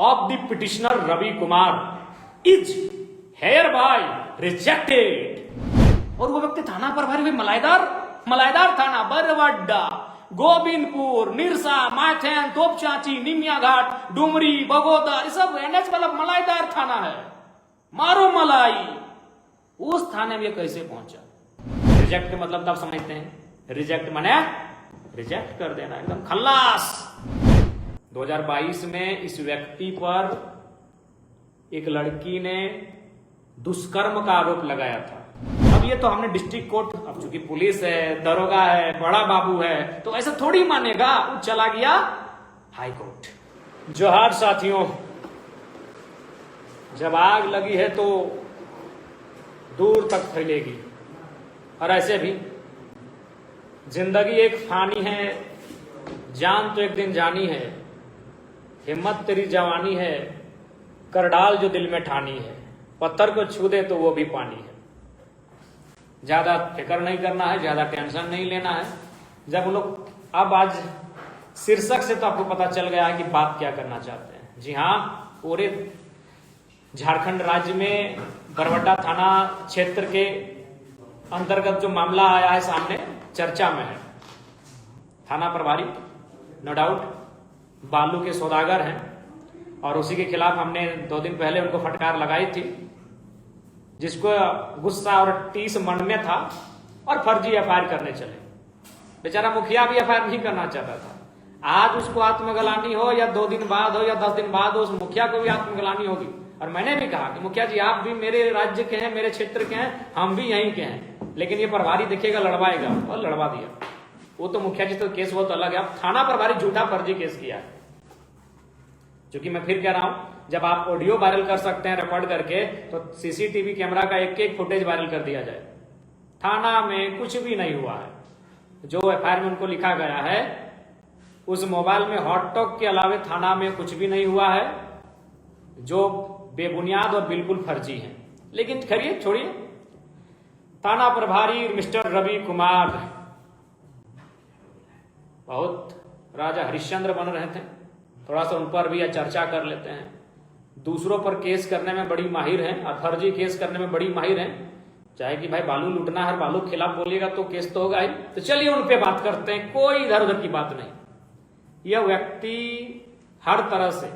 of the petitioner Ravi Kumar is hereby rejected। और वो व्यक्ति थाना प्रभारी हुई मलाईदार थाना, बरवाडा, गोविंदपुर, निरसा, माथेन, तोपचाची, निमिया घाट, डुमरी, बगोदर, ये सब एनएच वाला मलाईदार थाना है। मारो मलाई। उस थाने में कैसे पहुंचा? रिजेक्ट मतलब तब समझते हैं, रिजेक्ट माने रिजेक्ट कर देना, एकदम खल्लास। 2022 में इस व्यक्ति पर एक लड़की ने दुष्कर्म का आरोप लगाया था। अब ये तो हमने डिस्ट्रिक्ट कोर्ट, अब चूंकि पुलिस है, दरोगा है, बड़ा बाबू है, तो ऐसा थोड़ी मानेगा, वो चला गया हाई कोर्ट। जोहार साथियों, जब आग लगी है तो दूर तक फैलेगी, और ऐसे भी जिंदगी एक फानी है, जान तो एक दिन जानी है, हिम्मत तेरी जवानी है, कर डाल जो दिल में ठानी है, पत्थर को छू दे तो वो भी पानी है। ज्यादा फिक्र नहीं करना है, ज्यादा टेंशन नहीं लेना है। जब लोग अब आज शीर्षक से तो आपको पता चल गया है कि बात क्या करना चाहते हैं। जी हाँ, पूरे झारखंड राज्य में बरवाडा थाना क्षेत्र के अंतर्गत जो मामला आया है सामने, चर्चा में है। थाना प्रभारी नो डाउट बालू के सौदागर हैं, और उसी के खिलाफ हमने 2 दिन पहले उनको फटकार लगाई थी, जिसको गुस्सा और टीस मन में था और फर्जी एफआईआर करने चले। बेचारा मुखिया भी एफआईआर नहीं करना चाहता था। आज उसको आत्मग्लानि हो, या 2 दिन बाद हो, या 10 दिन बाद हो, उस मुखिया को भी आत्मग्लानि होगी। और मैंने भी कहा कि मुखिया जी, आप भी मेरे राज्य के हैं, मेरे क्षेत्र के हैं, हम भी यहीं के हैं, लेकिन ये प्रभारी देखिएगा लड़वाएगा, और लड़वा दिया। वो तो मुखिया जी तो केस बहुत अलग है। अब थाना प्रभारी झूठा फर्जी केस किया है। क्योंकि मैं फिर कह रहा हूं, जब आप ऑडियो वायरल कर सकते हैं रिकॉर्ड करके, तो सीसीटीवी कैमरा का एक फुटेज वायरल कर दिया जाए। थाना में कुछ भी नहीं हुआ है। जो एफआईआर में उनको लिखा गया है, उस मोबाइल में हॉट टॉक के अलावे थाना में कुछ भी नहीं हुआ है, जो बेबुनियाद और बिल्कुल फर्जी है। लेकिन खैरिए, छोड़िए। थाना प्रभारी मिस्टर रवि कुमार बहुत राजा हरिश्चंद्र बन रहे थे। थोड़ा सा उन पर भी चर्चा कर लेते हैं। दूसरों पर केस करने में बड़ी माहिर हैं, और फर्जी केस करने में बड़ी माहिर हैं। चाहे कि भाई बालू लूटना है, बालू के खिलाफ बोलिएगा तो केस तो होगा ही। तो चलिए उन पे बात करते हैं, कोई इधर उधर की बात नहीं। यह व्यक्ति हर तरह से,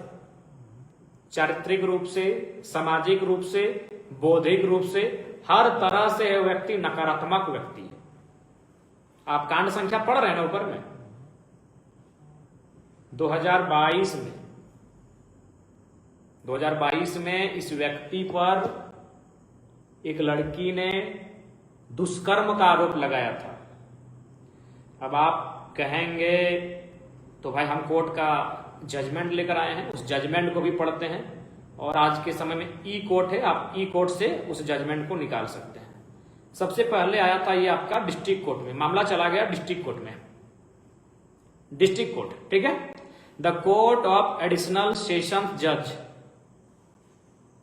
चारित्रिक रूप से, सामाजिक रूप से, बौद्धिक रूप से, हर तरह से यह व्यक्ति नकारात्मक व्यक्ति है। आप कांड संख्या पढ़ रहे हैं ना ऊपर में। 2022 में इस व्यक्ति पर एक लड़की ने दुष्कर्म का आरोप लगाया था। अब आप कहेंगे तो भाई हम कोर्ट का जजमेंट लेकर आए हैं, उस जजमेंट को भी पढ़ते हैं, और आज के समय में ई कोर्ट है, आप ई कोर्ट से उस जजमेंट को निकाल सकते हैं। सबसे पहले आया था ये आपका डिस्ट्रिक्ट कोर्ट में, मामला चला गया डिस्ट्रिक्ट कोर्ट में, डिस्ट्रिक्ट कोर्ट, ठीक है। The court of additional session जज,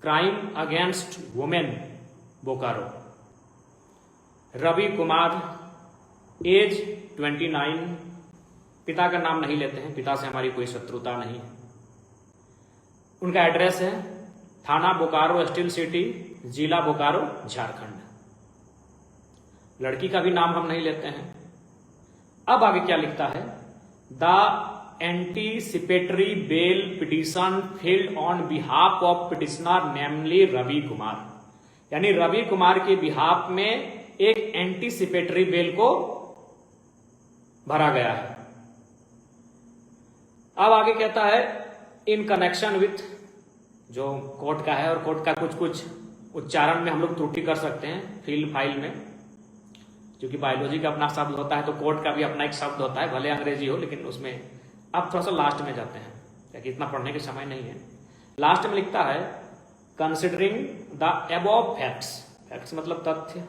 crime against women, Bokaro. Ravi Kumar, age 29, पिता का नाम नहीं लेते हैं, पिता से हमारी कोई शत्रुता नहीं है। उनका एड्रेस है थाना बोकारो, स्टील सिटी, जिला बोकारो, झारखंड। लड़की का भी नाम हम नहीं लेते हैं। अब आगे क्या लिखता है? The anticipatory bail petition filed on behalf of petitioner namely Ravi Kumar, यानी रवि कुमार के बिहाफ में एक एंटीसिपेटरी बेल को भरा गया है। अब आगे कहता है इन कनेक्शन विथ, जो कोर्ट का है, और कोर्ट का कुछ कुछ उच्चारण में हम लोग त्रुटि कर सकते हैं फील्ड फाइल में, क्योंकि बायोलॉजी का अपना शब्द होता है, तो कोर्ट का भी अपना एक शब्द होता है, भले अंग्रेजी हो, लेकिन उसमें अब थोड़ा सा लास्ट में जाते हैं, क्योंकि इतना पढ़ने के समय नहीं है। लास्ट में लिखता है considering the above facts, facts मतलब तथ्य,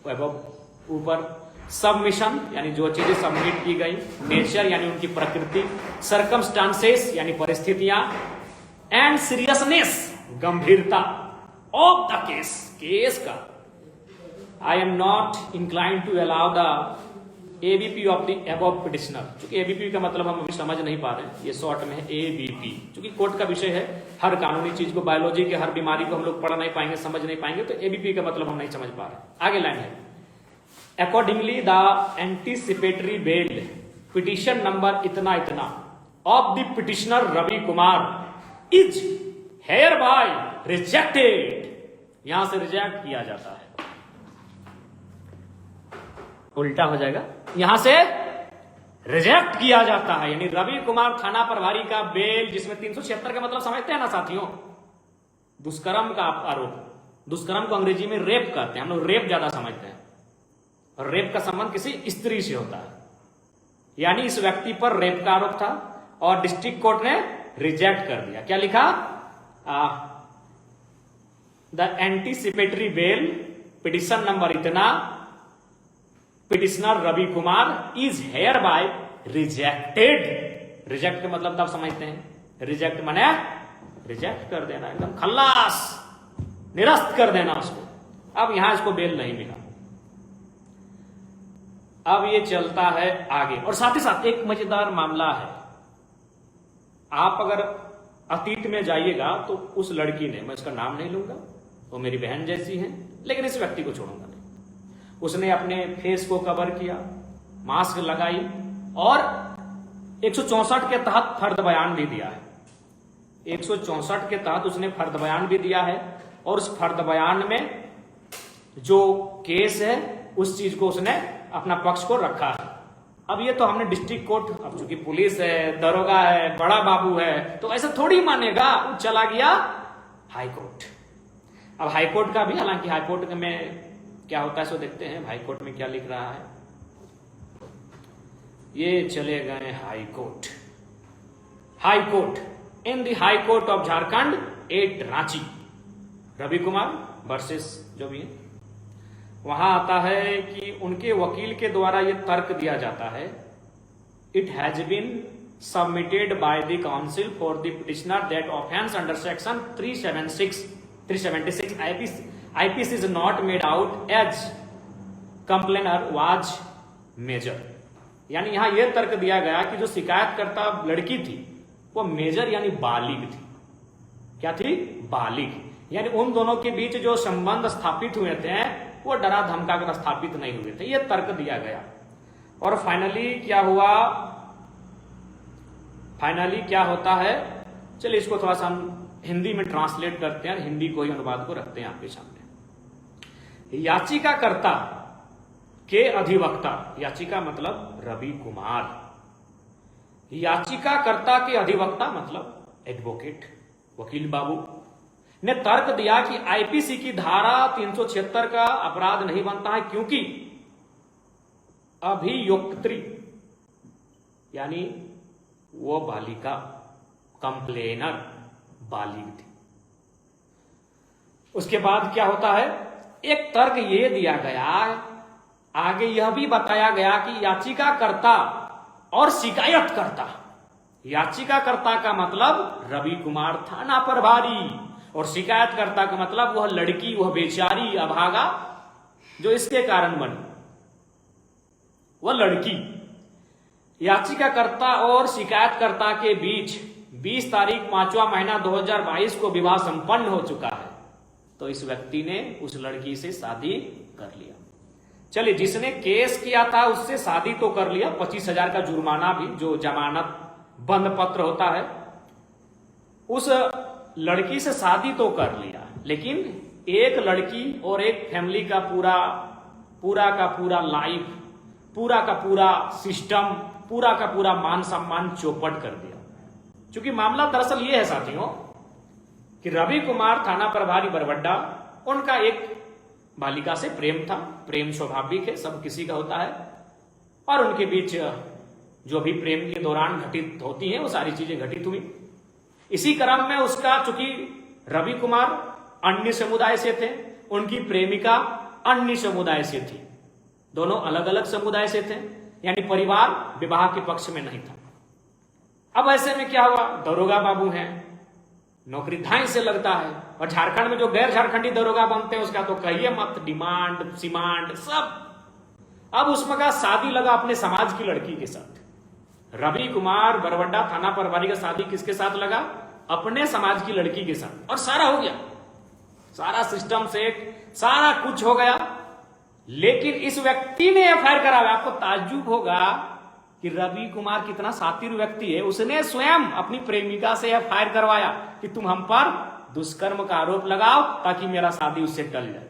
अबव ऊपर, सबमिशन यानी जो चीजें सबमिट की गई, नेचर यानी उनकी प्रकृति, सर्कमस्टांसेस यानी परिस्थितियां, एंड सीरियसनेस गंभीरता ऑफ द केस, केस का। I am not inclined to allow the ABP of the above petitioner. चूंकि एबीपी का मतलब हम अभी समझ नहीं पा रहे हैं, ये शॉर्ट में है एबीपी। चूंकि कोर्ट का विषय है, हर कानूनी चीज को, बायोलॉजी के हर बीमारी को हम लोग पढ़ नहीं पाएंगे, समझ नहीं पाएंगे, तो एबीपी का मतलब हम नहीं समझ पा रहे। आगे लाइन है, accordingly the anticipatory bail petition number इतना इतना of the petitioner Ravi Kumar is hereby rejected. यहां से रिजेक्ट किया जाता है, उल्टा हो जाएगा, यहां से रिजेक्ट किया जाता है। यानी रवि कुमार थाना प्रभारी का बेल, जिसमें 376 का मतलब समझते हैं ना साथियों, दुष्कर्म का आरोप। दुष्कर्म को अंग्रेजी में रेप कहते हैं, हम लोग रेप ज्यादा समझते हैं, और रेप का संबंध किसी स्त्री से होता है। यानी इस व्यक्ति पर रेप का आरोप था और डिस्ट्रिक्ट कोर्ट ने रिजेक्ट कर दिया। क्या लिखा? The anticipatory bail petition number इतना, petitioner Ravi Kumar is hereby rejected. Reject का मतलब तब समझते हैं, रिजेक्ट माने रिजेक्ट कर देना, एकदम खल्लास, निरस्त कर देना उसको। अब यहां इसको बेल नहीं मिला। अब ये चलता है आगे, और साथ ही साथ एक मजेदार मामला है। आप अगर अतीत में जाइएगा तो उस लड़की ने, मैं उसका नाम नहीं लूंगा, वो मेरी बहन जैसी है, लेकिन इस व्यक्ति को छोड़ूंगा नहीं, उसने अपने फेस को कवर किया, मास्क लगाई और 164 के तहत फर्द बयान भी दिया है। 164 के तहत उसने फर्द बयान भी दिया है, और उस फर्द बयान में जो केस है उस चीज को उसने अपना पक्ष को रखा है। अब ये तो हमने डिस्ट्रिक्ट कोर्ट, अब चूंकि पुलिस है, दरोगा है, बड़ा बाबू है, तो ऐसा थोड़ी मानेगा, वो चला गया हाई कोर्ट। अब हाई कोर्ट का भी, हालांकि हाई कोर्ट में क्या होता है सो देखते हैं, हाई कोर्ट में क्या लिख रहा है। ये चले गए high court. High court, in the high court of Jharkhand at Ranchi, Ravi Kumar versus जो भी है, वहां आता है कि उनके वकील के द्वारा यह तर्क दिया जाता है, it has been submitted by the counsel for the petitioner that offence under section 376 IPC is not made out as complainer was major। यानी यहां यह तर्क दिया गया कि जो शिकायतकर्ता लड़की थी वो मेजर यानी बालिग थी। क्या थी? बालिग। यानी उन दोनों के बीच जो संबंध स्थापित हुए थे वो डरा धमका कर स्थापित नहीं हुए थे, यह तर्क दिया गया। और फाइनली क्या हुआ? फाइनली क्या होता है, चलिए इसको थोड़ा सा हम हिंदी में ट्रांसलेट करते हैं, हिंदी को ही अनुवाद को रखते हैं आपके सामने। याचिकाकर्ता के अधिवक्ता, याचिका मतलब रवि कुमार, याचिकाकर्ता के अधिवक्ता मतलब एडवोकेट, वकील बाबू ने तर्क दिया कि आईपीसी की धारा 376 का अपराध नहीं बनता है, क्योंकि अभियुक्त्री यानी वो बालिका, कंप्लेनर बालिग थी। उसके बाद क्या होता है, एक तर्क ये दिया गया, आगे यह भी बताया गया कि याचिकाकर्ता और शिकायतकर्ता, याचिकाकर्ता का मतलब रवि कुमार थाना प्रभारी, और शिकायतकर्ता का मतलब वह लड़की, वह बेचारी अभागा जो इसके कारण बनी, वह लड़की। याचिकाकर्ता और शिकायतकर्ता के बीच 20 तारीख 5वां महीना 2022 को विवाह संपन्न हो चुका है। तो इस व्यक्ति ने उस लड़की से शादी कर लिया। चलिए, जिसने केस किया था उससे शादी तो कर लिया, 25,000 का जुर्माना भी, जो जमानत बंद पत्र होता है, उस लड़की से शादी तो कर लिया, लेकिन एक लड़की और एक फैमिली का पूरा का पूरा लाइफ, पूरा का पूरा सिस्टम, पूरा का पूरा मान सम्मान चौपट कर दिया। क्योंकि मामला दरअसल ये है साथियों कि रवि कुमार थाना प्रभारी बरबड्डा, उनका एक बालिका से प्रेम था, प्रेम स्वाभाविक है, सब किसी का होता है, और उनके बीच जो भी प्रेम के दौरान घटित होती हैं वो सारी चीजें घटित हुई। इसी क्रम में उसका, चूंकि रवि कुमार अन्य समुदाय से थे, उनकी प्रेमिका अन्य समुदाय से थी, दोनों अलग अलग समुदाय से थे, यानी परिवार विवाह के पक्ष में नहीं था। अब ऐसे में क्या हुआ, दरोगा बाबू हैं, नौकरी धाई से लगता है, और झारखंड में जो गैर झारखंडी दरोगा बनते हैं उसका तो कहिए मत, डिमांड सिमांड सब। अब उसमें का शादी लगा अपने समाज की लड़की के साथ। रवि कुमार बरवड्डा थाना प्रभारी का शादी किसके साथ लगा? अपने समाज की लड़की के साथ। और सारा हो गया, सारा सिस्टम से सारा कुछ हो गया। लेकिन इस व्यक्ति ने एफआईआर करा। आपको ताज्जुब होगा कि रवि कुमार कितना शातिर व्यक्ति है। उसने स्वयं अपनी प्रेमिका से एफआईआर करवाया कि तुम हम पर दुष्कर्म का आरोप लगाओ ताकि मेरा शादी उससे टल जाए।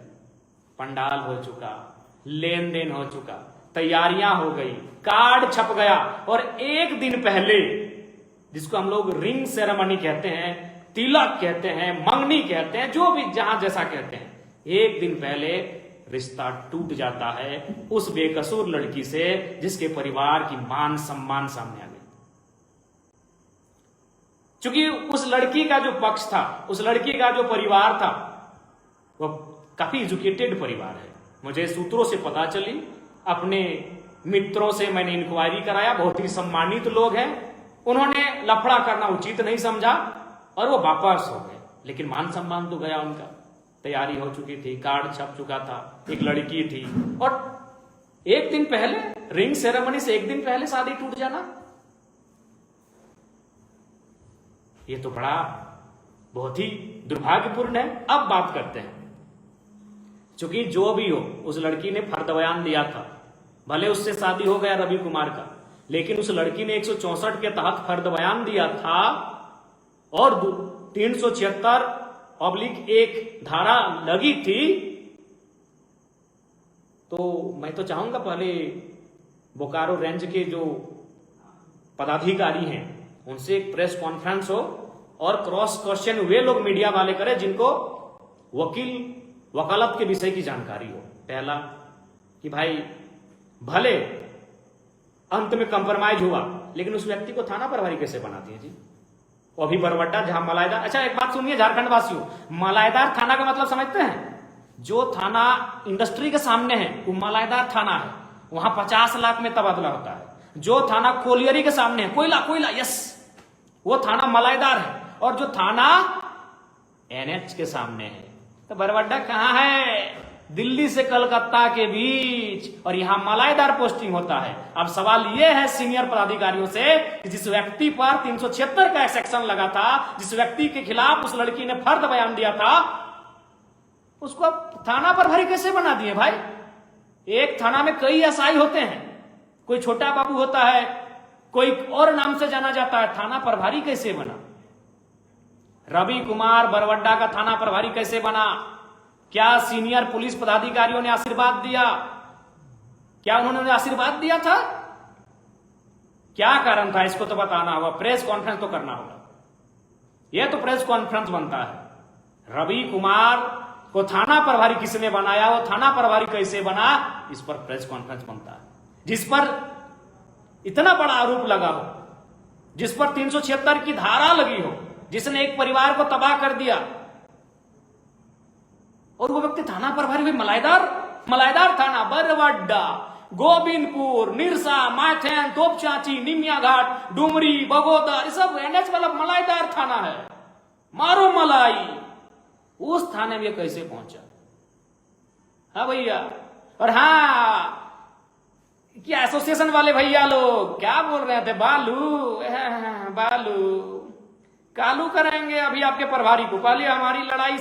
पंडाल हो चुका, लेन देन हो चुका, तैयारियां हो गई, कार्ड छप गया। और एक दिन पहले, जिसको हम लोग रिंग सेरेमनी कहते हैं, तिलक कहते हैं, मंगनी कहते हैं, जो भी जहां जैसा कहते हैं, एक दिन पहले रिश्ता टूट जाता है उस बेकसूर लड़की से जिसके परिवार की मान सम्मान सामने आ गई। क्योंकि उस लड़की का जो पक्ष था, उस लड़की का जो परिवार था, वो काफी एजुकेटेड परिवार है। मुझे सूत्रों से पता चली, अपने मित्रों से मैंने इंक्वायरी कराया, बहुत ही सम्मानित लोग हैं। उन्होंने लफड़ा करना उचित नहीं समझा और वो वापस हो गए। लेकिन मान सम्मान तो गया उनका। तैयारी हो चुकी थी, कार्ड छप चुका था, एक लड़की थी, और एक दिन पहले रिंग सेरेमनी से एक दिन पहले शादी टूट जाना, ये तो बड़ा बहुत ही दुर्भाग्यपूर्ण है। अब बात करते हैं, क्योंकि जो भी हो, उस लड़की ने फर्द बयान दिया था। भले उससे शादी हो गया रवि कुमार का, लेकिन उस लड़की ने 164 के तहत फर्द बयान दिया था और 376/1 धारा लगी थी। तो मैं तो चाहूंगा पहले बोकारो रेंज के जो पदाधिकारी हैं उनसे एक प्रेस कॉन्फ्रेंस हो और क्रॉस क्वेश्चन वे लोग मीडिया वाले करें जिनको वकालत के विषय की जानकारी हो। पहला कि भाई भले अंत में कंप्रोमाइज हुआ, लेकिन उस व्यक्ति को थाना प्रभारी कैसे बनाती है जी? वो भी बरवड्डा जहां मलाईदार। अच्छा एक बात सुनिए झारखंड वासियों, मलाईदार थाना का मतलब समझते हैं? जो थाना इंडस्ट्री के सामने है वो मलाईदार थाना है, वहां 50 लाख में तबादला होता है। जो थाना कोलियरी के सामने है, कोयला, यस, वो थाना मलाईदार है। और जो थाना एनएच के सामने है, तो बरवड्डा कहां है? दिल्ली से कलकत्ता के बीच, और यहां मलाईदार पोस्टिंग होता है। अब सवाल यह है सीनियर पदाधिकारियों से कि जिस व्यक्ति पर 376 का सेक्शन लगा था, जिस व्यक्ति के खिलाफ उस लड़की ने फर्द बयान दिया था, उसको अब थाना प्रभारी कैसे बना दिए भाई? एक थाना में कई एसआई होते हैं, कोई छोटा बाबू होता है, कोई और नाम से जाना जाता है, थाना प्रभारी कैसे बना? रवि कुमार बरवड्डा का थाना प्रभारी कैसे बना? क्या सीनियर पुलिस पदाधिकारियों ने आशीर्वाद दिया? क्या उन्होंने आशीर्वाद दिया था? क्या कारण था? इसको तो बताना होगा, प्रेस कॉन्फ्रेंस तो करना होगा। यह तो प्रेस कॉन्फ्रेंस बनता है। रवि कुमार को थाना प्रभारी किसने बनाया, वो थाना प्रभारी कैसे बना, इस पर प्रेस कॉन्फ्रेंस बनता है। जिस पर इतना बड़ा आरोप लगा हो, जिस पर 376 की धारा लगी हो, जिसने एक परिवार को तबाह कर दिया, और वो व्यक्ति थाना प्रभारी भी मलाईदार थाना, बरवड्डा, गोविंदपुर, निरसा, माथेन, तोपचाची, निमिया घाट, डुमरी, बगोदर, ये सब एनएच वाला मलाईदार थाना है। मारो मलाई, उस थाने में कैसे पहुंचा? हाँ भैया। और हाँ, क्या एसोसिएशन वाले भैया लोग क्या बोल रहे थे? बालू कालू करेंगे अभी आपके प्रभारी को। पहले हमारी लड़ाई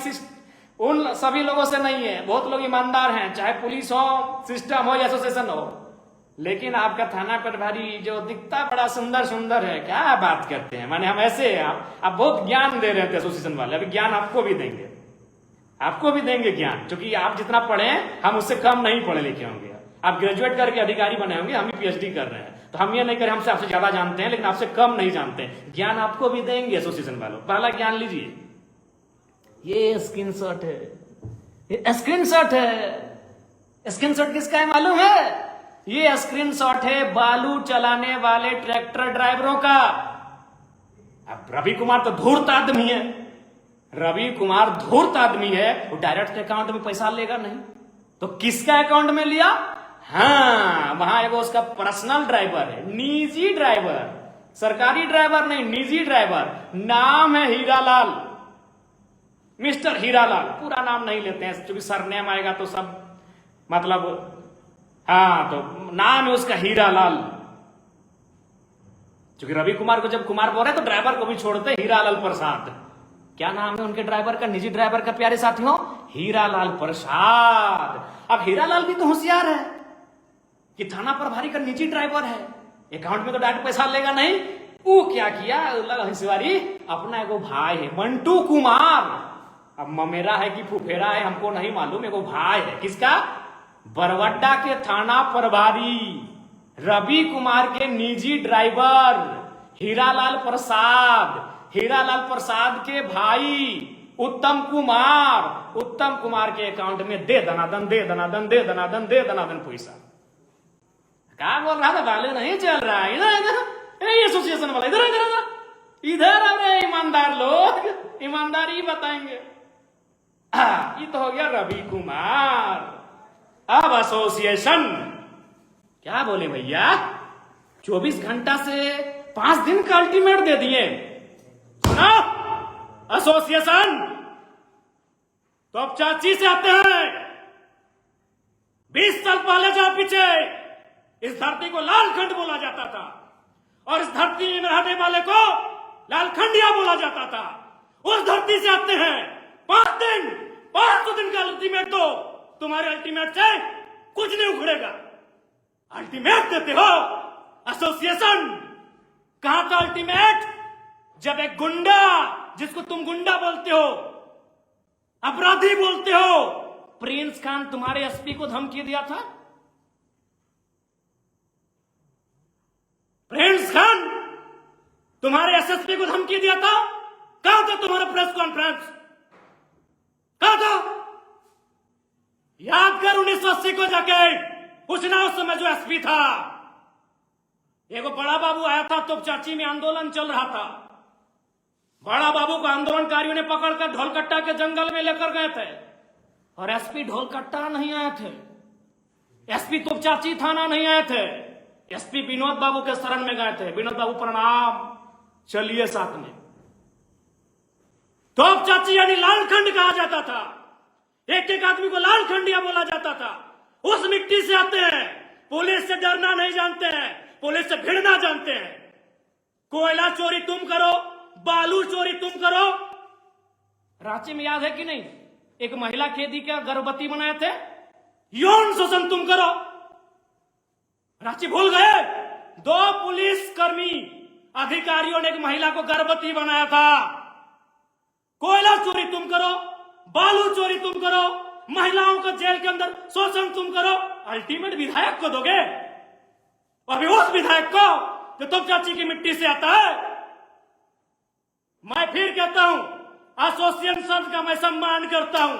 उन सभी लोगों से नहीं है, बहुत लोग ईमानदार हैं, चाहे पुलिस हो, सिस्टम हो या एसोसिएशन हो, लेकिन आपका थाना प्रभारी जो दिखता बड़ा सुंदर है, क्या बात करते हैं? माने हम ऐसे आप बहुत ज्ञान दे रहे थे एसोसिएशन वाले, अभी ज्ञान आपको भी देंगे ज्ञान, क्योंकि आप जितना पढ़े हम उससे कम नहीं पढ़े लिखे होंगे। आप ग्रेजुएट करके अधिकारी बने होंगे, हम भी पीएचडी कर रहे हैं, तो हम ये नहीं करें हमसे आपसे ज्यादा जानते हैं, लेकिन आपसे कम नहीं जानते हैं। ज्ञान आपको भी देंगे एसोसिएशन वालों। पहला ज्ञान लीजिए, ये स्क्रीनशॉट है, ये स्क्रीनशॉट है। स्क्रीनशॉट किसका है मालूम है? ये स्क्रीनशॉट है बालू चलाने वाले ट्रैक्टर ड्राइवरों का। अब रवि कुमार तो धूर्त आदमी है, वो डायरेक्ट अकाउंट में पैसा लेगा नहीं, तो किसका अकाउंट में लिया? हाँ, वहां एगो उसका पर्सनल ड्राइवर है, निजी ड्राइवर, सरकारी ड्राइवर नहीं, निजी ड्राइवर। नाम है हीरालाल, मिस्टर हीरालाल। पूरा नाम नहीं लेते हैं, क्योंकि सरनेम आएगा तो सब मतलब हाँ, तो नाम है उसका हीरालाल। क्योंकि रवि कुमार को जब कुमार बोल रहे तो ड्राइवर को भी छोड़ते हीरालाल प्रसाद। क्या नाम है उनके ड्राइवर का, निजी ड्राइवर का, प्यारे साथियों? हीरालाल प्रसाद। अब हीरालाल भी तो होशियार है कि थाना प्रभारी का निजी ड्राइवर है, अकाउंट में तो डायरेक्ट पैसा लेगा नहीं। वो क्या किया, हिस्सेवारी अपना एगो भाई है मंटू कुमार, अब ममेरा है कि फुफेरा है हमको नहीं मालूम, एगो भाई है किसका, बरवड्डा के थाना प्रभारी रवि कुमार के निजी ड्राइवर हीरालाल प्रसाद, हीरालाल प्रसाद के भाई उत्तम कुमार के अकाउंट में दे दनादन पैसा। क्या बोल रहा था, बालू नहीं चल रहा है, इधर एसोसिएशन वाला इधर अरे ईमानदार लोग ईमानदारी बताएंगे। ये तो हो गया रवि कुमार। अब एसोसिएशन क्या बोले भैया, 24 घंटा से 5 दिन का अल्टीमेट दे दिए। सुना एसोसिएशन, तो अब चाची से आते हैं। 20 साल पहले जाओ पीछे, इस धरती को लालखंड बोला जाता था और इस धरती में रहने वाले को लालखंडिया बोला जाता था। उस धरती से आते हैं 500 दिन का अल्टीमेट दो, तुम्हारे अल्टीमेट से कुछ नहीं उखड़ेगा। अल्टीमेट देते हो एसोसिएशन। कहां था अल्टीमेट, जब एक गुंडा, जिसको तुम गुंडा बोलते हो, अपराधी बोलते हो, प्रिंस खान तुम्हारे एसपी को धमकी दिया था। प्रिंस खान तुम्हारे एसएसपी को धमकी दिया था। कहां था तुम्हारा प्रेस कॉन्फ्रेंस, कहां था? याद कर 1980 को जाके पूछना, उस समय जो एसपी था, एगो बड़ा बाबू आया था, तो चाची में आंदोलन चल रहा था। बड़ा बाबू को आंदोलनकारियों ने पकड़कर ढोलकट्टा के जंगल में लेकर गए थे और एसपी ढोलकट्टा नहीं आए थे, एसपी तोपचाची थाना नहीं आए थे, एसपी विनोद बाबू के शरण में गए थे। विनोद बाबू प्रणाम, चलिए साथ में। तोपचाची यानी लालखंड कहा जाता था, एक एक आदमी को लालखंडिया बोला जाता था। उस मिट्टी से आते हैं, पुलिस से डरना नहीं जानते हैं, पुलिस से भिड़ना जानते हैं। कोयला चोरी तुम करो, बालू चोरी तुम करो। रांची में याद है कि नहीं, एक महिला कैदी का गर्भवती बनाए थे, यौन शोषण तुम करो। रांची भूल गए? 2 पुलिस कर्मी अधिकारियों ने एक महिला को गर्भवती बनाया था। कोयला चोरी तुम करो, बालू चोरी तुम करो, महिलाओं का जेल के अंदर शोषण तुम करो, अल्टीमेट विधायक को दोगे? अभी उस विधायक को जो तुम चाची की मिट्टी से आता है। मैं फिर कहता हूं, एसोसिएशन का मैं सम्मान करता हूं,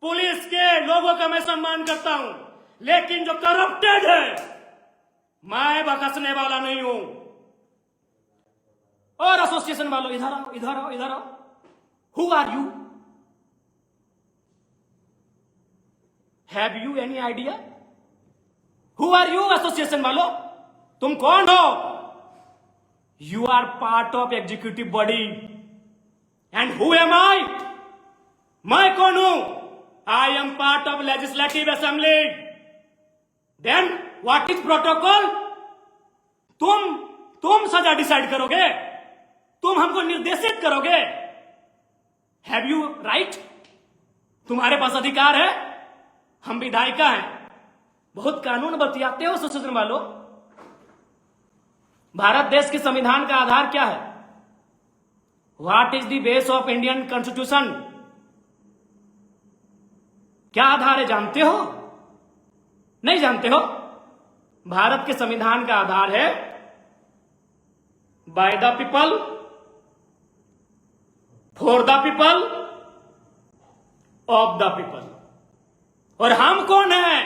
पुलिस के लोगों का मैं सम्मान करता हूं, लेकिन जो करप्टेड है मैं बकसने वाला नहीं हूं। और एसोसिएशन वालों इधर आओ, इधर आओ, इधर आओ। Who are you? Have you any idea? Who are you association वालों, तुम कौन हो? You are part of executive body and who am I? मैं कौन हूं? I am part of legislative assembly. Then what is protocol? तुम सजा decide करोगे, तुम हमको निर्देशित करोगे। Have you right? तुम्हारे पास अधिकार है। हम विधायिका हैं, बहुत कानून बतियाते हो एसोसिएशन वालों। भारत देश के संविधान का आधार क्या है? What is the base of Indian constitution? क्या आधार है, जानते हो? नहीं जानते हो? भारत के संविधान का आधार है by the people, for the people, of the people. और हम कौन है?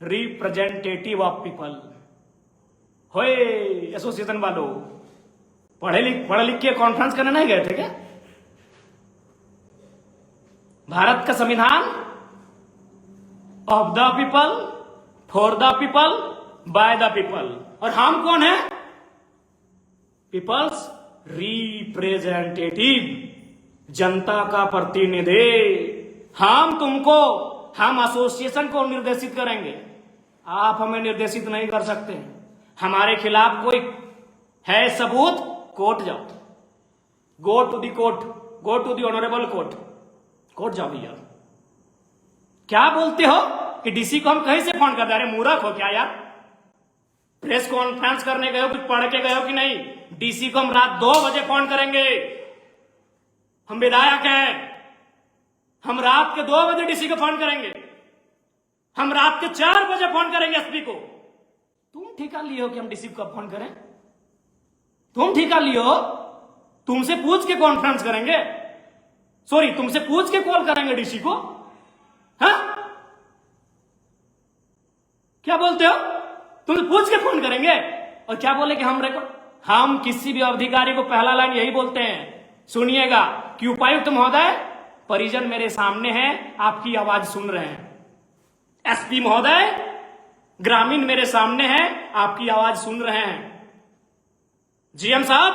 Representative of people. होए एसोसिएशन वालों, पढ़े लिख के कॉन्फ्रेंस करने नहीं गए थे क्या? भारत का संविधान of the people, for the people, by the people. और हम कौन है? पीपल्स रिप्रेजेंटेटिव, जनता का प्रतिनिधि। हम तुमको हम एसोसिएशन को निर्देशित करेंगे। आप हमें निर्देशित नहीं कर सकते। हमारे खिलाफ कोई है सबूत, कोर्ट जाओ, go to the court, go to the honourable court, court जाओ भैया। क्या बोलते हो कि डीसी को हम कहीं से फोन कर दे? अरे मूर्ख हो क्या यार? प्रेस कॉन्फ्रेंस करने गए हो, कुछ पढ़ के गए हो कि नहीं? डीसी को हम रात 2 बजे फोन करेंगे। हम विधायक हैं, हम रात के 2 बजे डीसी को फोन करेंगे, हम रात के 4 बजे फोन करेंगे एसपी को। तुम ठेका लिए हो कि हम डीसी को फोन करें? तुम ठेका लिए हो? तुमसे पूछ के कॉन्फ्रेंस करेंगे, सॉरी तुमसे पूछ के कॉल करेंगे डीसी को? हाँ, क्या बोलते हो? तुमसे पूछ के फोन करेंगे और क्या बोले कि हम किसी भी अधिकारी को पहला लाइन यही बोलते हैं, सुनिएगा कि उपायुक्त महोदय, परिजन मेरे सामने हैं, आपकी आवाज सुन रहे हैं। एसपी महोदय, ग्रामीण मेरे सामने हैं, आपकी आवाज सुन रहे हैं। जीएम साहब,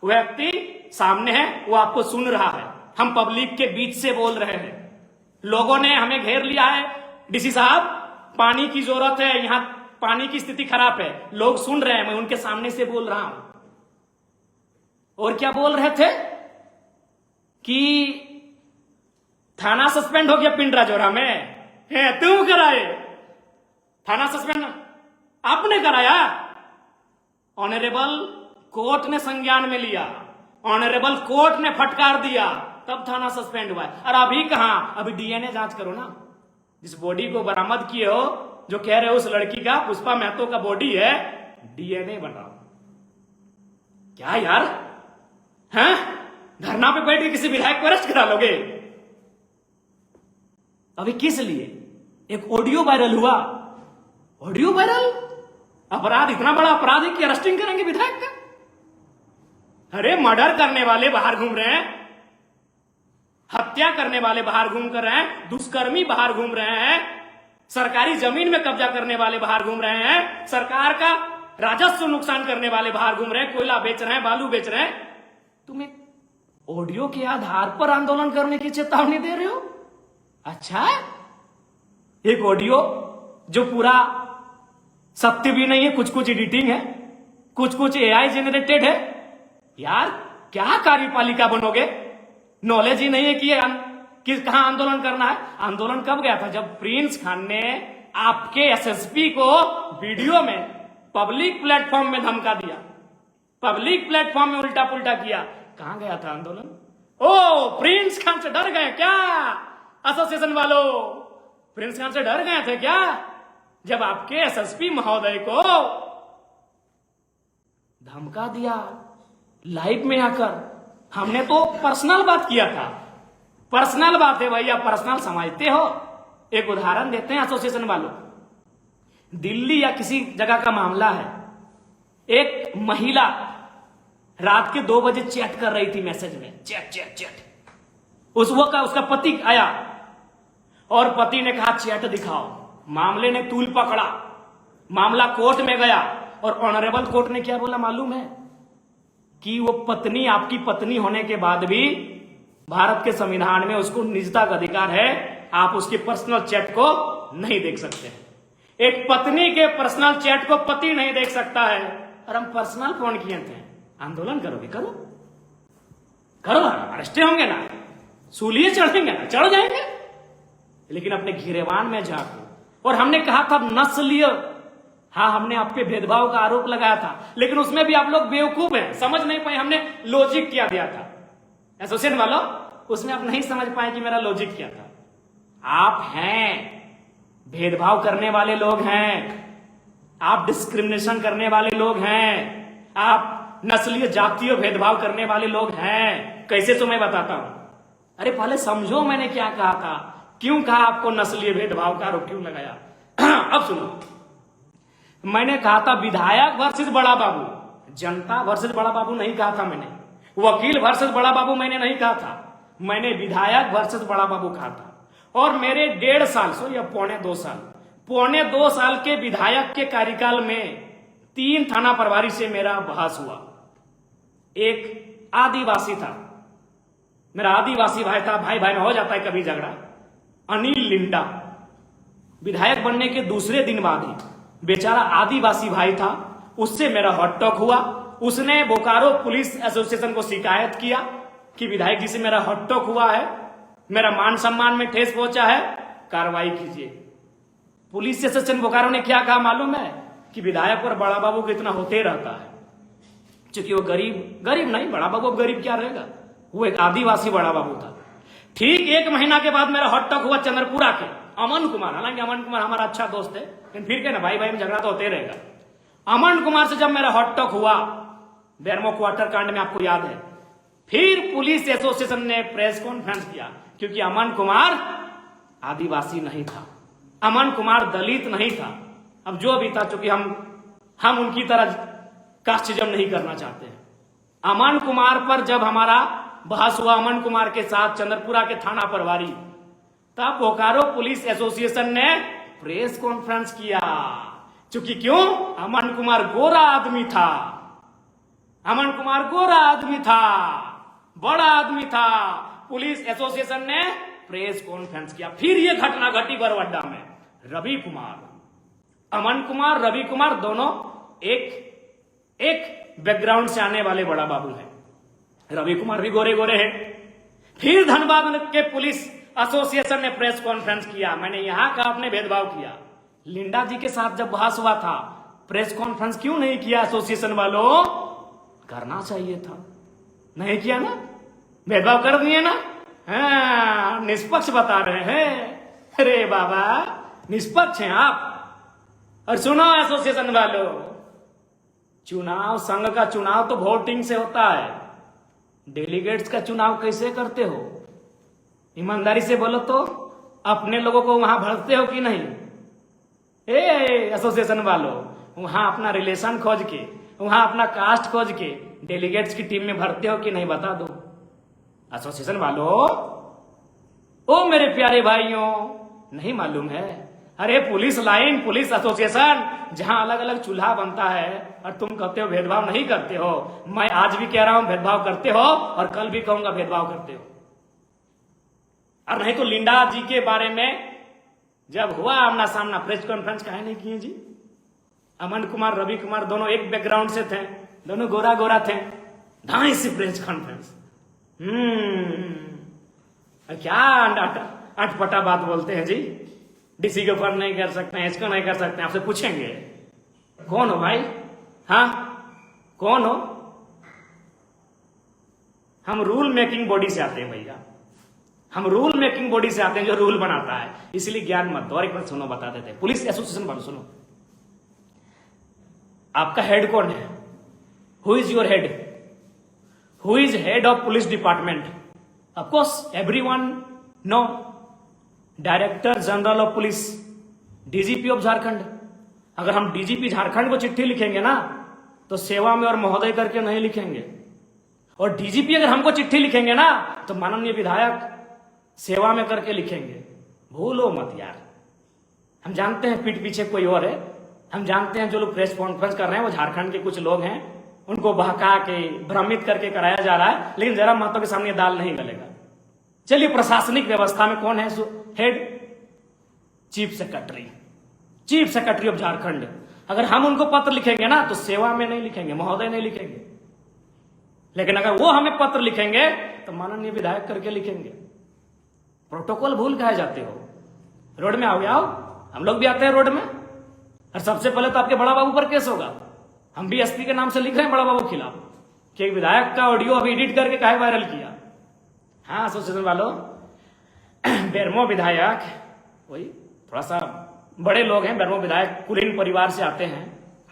व्यक्ति सामने है, वो आपको सुन रहा है। हम पब्लिक के बीच से बोल रहे हैं। लोगों ने हमें घेर लिया है, डीसी साहब पानी की जरूरत है, यहां पानी की स्थिति खराब है, लोग सुन रहे हैं, मैं उनके सामने से बोल रहा हूं। और क्या बोल रहे थे कि थाना सस्पेंड हो गया पिंडरा जोरा में। तुम कराए थाना सस्पेंड? आपने कराया? ऑनरेबल कोर्ट ने संज्ञान में लिया, ऑनरेबल कोर्ट ने फटकार दिया, तब थाना सस्पेंड हुआ है। और अभी कहां? अभी डीएनए जांच करो ना। जिस बॉडी को बरामद किए हो, जो कह रहे हो उस लड़की का, पुष्पा महतो का बॉडी है, डीएनए बनाओ। क्या यार, हैं? धरना पे बैठ के किसी विधायक को अरेस्ट करा लोगे? अभी किस लिए? एक ऑडियो वायरल हुआ, ऑडियो वायरल, अपराध इतना बड़ा अपराध है कि अरेस्टिंग करेंगे विधायक का? अरे मर्डर करने वाले बाहर घूम रहे हैं, हत्या करने वाले बाहर घूम कर रहे हैं, दुष्कर्मी बाहर घूम रहे हैं, सरकारी जमीन में कब्जा करने वाले बाहर घूम रहे हैं, सरकार का राजस्व नुकसान करने वाले बाहर घूम रहे हैं, कोयला बेच रहे हैं, बालू बेच रहे हैं। तुम एक ऑडियो के आधार पर आंदोलन करने की चेतावनी दे रहे हो? अच्छा, एक ऑडियो जो पूरा सत्य भी नहीं है, कुछ कुछ एडिटिंग है, कुछ कुछ एआई जेनरेटेड है। यार क्या कार्यपालिका बनोगे? नॉलेज ही नहीं है कि कहां आंदोलन करना है। आंदोलन कब गया था? जब प्रिंस खान ने आपके एसएसपी को वीडियो में पब्लिक प्लेटफॉर्म में धमका दिया, पब्लिक प्लेटफॉर्म में उल्टा पुल्टा किया। कहां गया था आंदोलन? ओ, प्रिंस खान से डर गए क्या एसोसिएशन वालों? प्रिंस खान से डर गए थे क्या जब आपके एसएसपी महोदय को धमका दिया लाइव में आकर? हमने तो पर्सनल बात किया था, पर्सनल बात है भैया, पर्सनल समझते हो। एक उदाहरण देते हैं एसोसिएशन वालों, दिल्ली या किसी जगह का मामला है, एक महिला रात के 2 बजे चैट कर रही थी, मैसेज में चैट चैट चैट। उसका पति आया और पति ने कहा चैट दिखाओ। मामले ने तूल पकड़ा, मामला कोर्ट में गया और ऑनरेबल कोर्ट ने क्या बोला मालूम है? कि वो पत्नी, आपकी पत्नी होने के बाद भी भारत के संविधान में उसको निजता का अधिकार है, आप उसके पर्सनल चैट को नहीं देख सकते। एक पत्नी के पर्सनल चैट को पति नहीं देख सकता है, और हम पर्सनल फोन किए थे। आंदोलन करोगे? करो करो, अरेस्ट होंगे ना, सूलिए चढ़ेंगे ना, चढ़ जाएंगे, लेकिन अपने घिरेवान में झांको। और हमने कहा था नस्लीय, हाँ हमने आप पे भेदभाव का आरोप लगाया था, लेकिन उसमें भी आप लोग बेवकूफ हैं, समझ नहीं पाए। हमने लॉजिक क्या दिया था एसोसिएशन वालों, उसमें आप नहीं समझ पाए कि मेरा लॉजिक क्या था। आप हैं भेदभाव करने वाले लोग हैं, आप डिस्क्रिमिनेशन करने वाले लोग हैं, आप नस्लीय जातीय भेदभाव करने वाले लोग हैं। कैसे तो मैं बताता हूं। अरे पहले समझो मैंने क्या कहा था, क्यों कहा आपको नस्लीय भेदभाव का आरोप क्यों लगाया। अब सुनो, मैंने कहा था विधायक वर्सेस बड़ा बाबू, जनता वर्सेस बड़ा बाबू नहीं कहा था मैंने, वकील वर्सेस बड़ा बाबू मैंने नहीं कहा था, मैंने विधायक वर्सेस बड़ा बाबू कहा था। और मेरे 1.5 साल, सो या पौने 2 साल के विधायक के कार्यकाल में 3 थाना प्रभारी से मेरा बहस हुआ। एक आदिवासी था, मेरा आदिवासी भाई था, भाई भाई में हो जाता है कभी झगड़ा, अनिल लिंडा विधायक बनने के दूसरे दिन बाद ही बेचारा आदिवासी भाई था, उससे मेरा हॉट टॉक हुआ। उसने बोकारो पुलिस एसोसिएशन को शिकायत किया कि विधायक जी से मेरा हॉट टॉक हुआ है, मेरा मान सम्मान में ठेस पहुंचा है, कार्रवाई कीजिए। पुलिस एसोसिएशन बोकारो ने क्या कहा मालूम है कि विधायक और बड़ा बाबू को इतना होते रहता है, क्योंकि वो गरीब नहीं, बड़ा बाबू अब गरीब क्या रहेगा, वो एक आदिवासी बड़ा बाबू था। ठीक 1 महीना के बाद मेरा हॉट टॉक हुआ चंद्रपुरा के अमन कुमार, हालांकि अमन कुमार हमारा अच्छा दोस्त है, लेकिन फिर क्या ना, भाई भाई में झगड़ा तो होते रहेगा। अमन कुमार से जब मेरा हॉट टॉक हुआ बेरमो क्वार्टर कांड में, आपको याद है, फिर पुलिस एसोसिएशन ने प्रेस कॉन्फ्रेंस किया, क्योंकि अमन कुमार आदिवासी नहीं था, अमन कुमार दलित नहीं था। अब जो भी था, चूंकि हम उनकी तरह कास्टिज्म नहीं करना चाहते हैं। अमन कुमार पर जब हमारा बहस हुआ अमन कुमार के साथ चंद्रपुरा के थाना प्रभारी, तब बोकारो पुलिस एसोसिएशन ने प्रेस कॉन्फ्रेंस किया। चूंकि क्यों, अमन कुमार गोरा आदमी था, अमन कुमार गोरा आदमी था, बड़ा आदमी था। पुलिस एसोसिएशन ने प्रेस कॉन्फ्रेंस किया। फिर यह घटना घटी बरवड्डा में। रवि कुमार, अमन कुमार, रवि कुमार दोनों एक बैकग्राउंड से आने वाले बड़ा बाबू हैं। रवि कुमार भी गोरे गोरे हैं। फिर धनबाद के पुलिस एसोसिएशन ने प्रेस कॉन्फ्रेंस किया। मैंने यहां का आपने भेदभाव किया। लिंडा जी के साथ जब बहस हुआ था, प्रेस कॉन्फ्रेंस क्यों नहीं किया एसोसिएशन वालों? करना चाहिए था, नहीं किया ना, भेदभाव कर दिए ना। हाँ, निष्पक्ष बता रहे हैं। अरे बाबा, निष्पक्ष हैं आप। और सुनो एसोसिएशन वालों, चुनाव, संघ का चुनाव तो वोटिंग से होता है, डेलीगेट्स का चुनाव कैसे करते हो? ईमानदारी से बोलो तो, अपने लोगों को वहां भरते हो कि नहीं? एसोसिएशन वालों, वहां अपना रिलेशन खोज के, वहां अपना कास्ट खोज के डेलीगेट्स की टीम में भरते हो कि नहीं, बता दो एसोसिएशन वालों। ओ मेरे प्यारे भाइयों, नहीं मालूम है? अरे पुलिस लाइन, पुलिस एसोसिएशन, जहां अलग अलग चूल्हा बनता है, और तुम कहते हो भेदभाव नहीं करते हो। मैं आज भी कह रहा हूं भेदभाव करते हो, और कल भी कहूंगा भेदभाव करते हो। और नहीं तो लिंडा जी के बारे में जब हुआ आमना सामना, प्रेस कॉन्फ्रेंस काहे नहीं किए जी? अमन कुमार, रवि कुमार दोनों एक बैकग्राउंड से थे, दोनों गोरा गोरा थे, ढाई से प्रेस कॉन्फ्रेंस। क्या अटपटा बात बोलते हैं जी। डीसी के ऊपर नहीं कर सकते हैं, इसको नहीं कर सकते हैं। आपसे पूछेंगे कौन हो भाई? हाँ, कौन हो? हम रूल मेकिंग बॉडी से आते हैं भैया, हम रूल मेकिंग बॉडी से आते हैं जो रूल बनाता है। इसलिए ज्ञान मत दो। और एक बार सुनो, बता देते हैं। पुलिस एसोसिएशन वालों सुनो, आपका हेड कौन है? Who is your head? Who is head of police department? Of course everyone know, director general of police, DGP of Jharkhand. अगर हम डीजीपी झारखंड को चिट्ठी लिखेंगे ना, तो सेवा में और महोदय करके नहीं लिखेंगे। और डीजीपी अगर हमको चिट्ठी लिखेंगे ना, तो माननीय विधायक सेवा में करके लिखेंगे। भूलो मत यार। हम जानते हैं पीठ पीछे कोई और है, हम जानते हैं जो लोग प्रेस कॉन्फ्रेंस कर रहे हैं वो झारखंड के कुछ लोग हैं, उनको बहका के भ्रमित करके कराया जा रहा है, लेकिन जरा मातों के सामने दाल नहीं गलेगा। चलिए, प्रशासनिक व्यवस्था में कौन है head? Chief secretary, chief secretary of Jharkhand. अगर हम उनको पत्र लिखेंगे ना, तो सेवा में नहीं लिखेंगे, महोदय नहीं लिखेंगे। लेकिन अगर वो हमें पत्र लिखेंगे तो माननीय विधायक करके लिखेंगे। प्रोटोकॉल भूल कहे जाते हो? रोड में आओगे, आओ, हम लोग भी आते हैं रोड में। और सबसे पहले तो आपके बड़ा बाबू पर केस होगा। हम भी एसपी के नाम से लिख रहे हैं बड़ा बाबू के खिलाफ कि एक विधायक का ऑडियो अभी एडिट करके काहे वायरल किया। हाँ एसोसिएशन वालों, बेरमो विधायक वही थोड़ा सा बड़े लोग हैं। बेरमो विधायक कुलीन परिवार से आते हैं,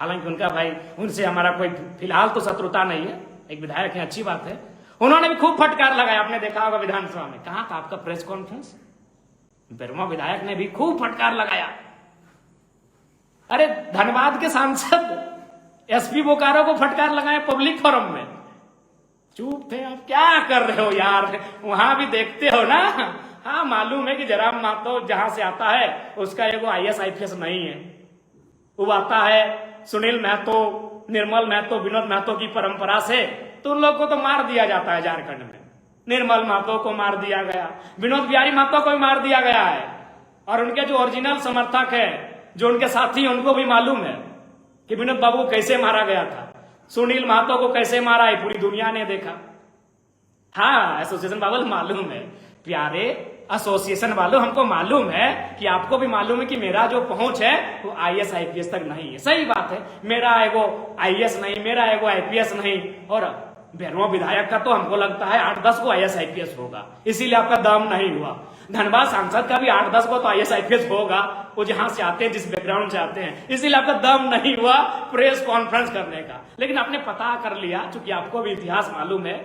हालांकि उनका भाई, उनसे हमारा कोई फिलहाल तो शत्रुता नहीं है। एक विधायक है, अच्छी बात है। उन्होंने भी खूब फटकार लगाया, आपने देखा होगा विधानसभा में। कहां था आपका प्रेस कॉन्फ्रेंस? बेरमो विधायक ने भी खूब फटकार लगाया। अरे धनबाद के सांसद एसपी बोकारो को फटकार लगाए पब्लिक फोरम में। चुप थे आप, क्या कर रहे हो यार? वहां भी देखते हो ना। हाँ, मालूम है कि जयराम महतो जहां से आता है उसका एगो IAS IPS नहीं है। वो आता है सुनील महतो, निर्मल महतो, विनोद महतो की परंपरा से, तो उन लोग को तो मार दिया जाता है झारखंड में। निर्मल महतो को मार दिया गया, विनोद बिहारी महतो को भी मार दिया गया है। और उनके जो ओरिजिनल समर्थक है, जो उनके साथी हैं, उनको भी मालूम है कि विनोद बाबू को कैसे मारा गया था, सुनील महतो को कैसे मारा है, पूरी दुनिया ने देखा। हाँ, एसोसिएशन वालों मालूम है, प्यारे एसोसिएशन वालों, हमको मालूम है कि आपको भी मालूम है कि मेरा जो पहुंच है वो IAS IPS तक नहीं है। सही बात है, मेरा एगो IAS नहीं, मेरा एगो IPS नहीं, और भैरवा विधायक का तो हमको लगता है 8-10 को IAS IPS होगा, इसीलिए आपका दम नहीं हुआ। धनबाद सांसद का भी 8-10 को तो IAS IPS होगा, वो जहां से आते हैं, जिस बैकग्राउंड से आते हैं, इसीलिए आपका दम नहीं हुआ प्रेस कॉन्फ्रेंस करने का। लेकिन आपने पता कर लिया, चूंकि आपको भी इतिहास मालूम है,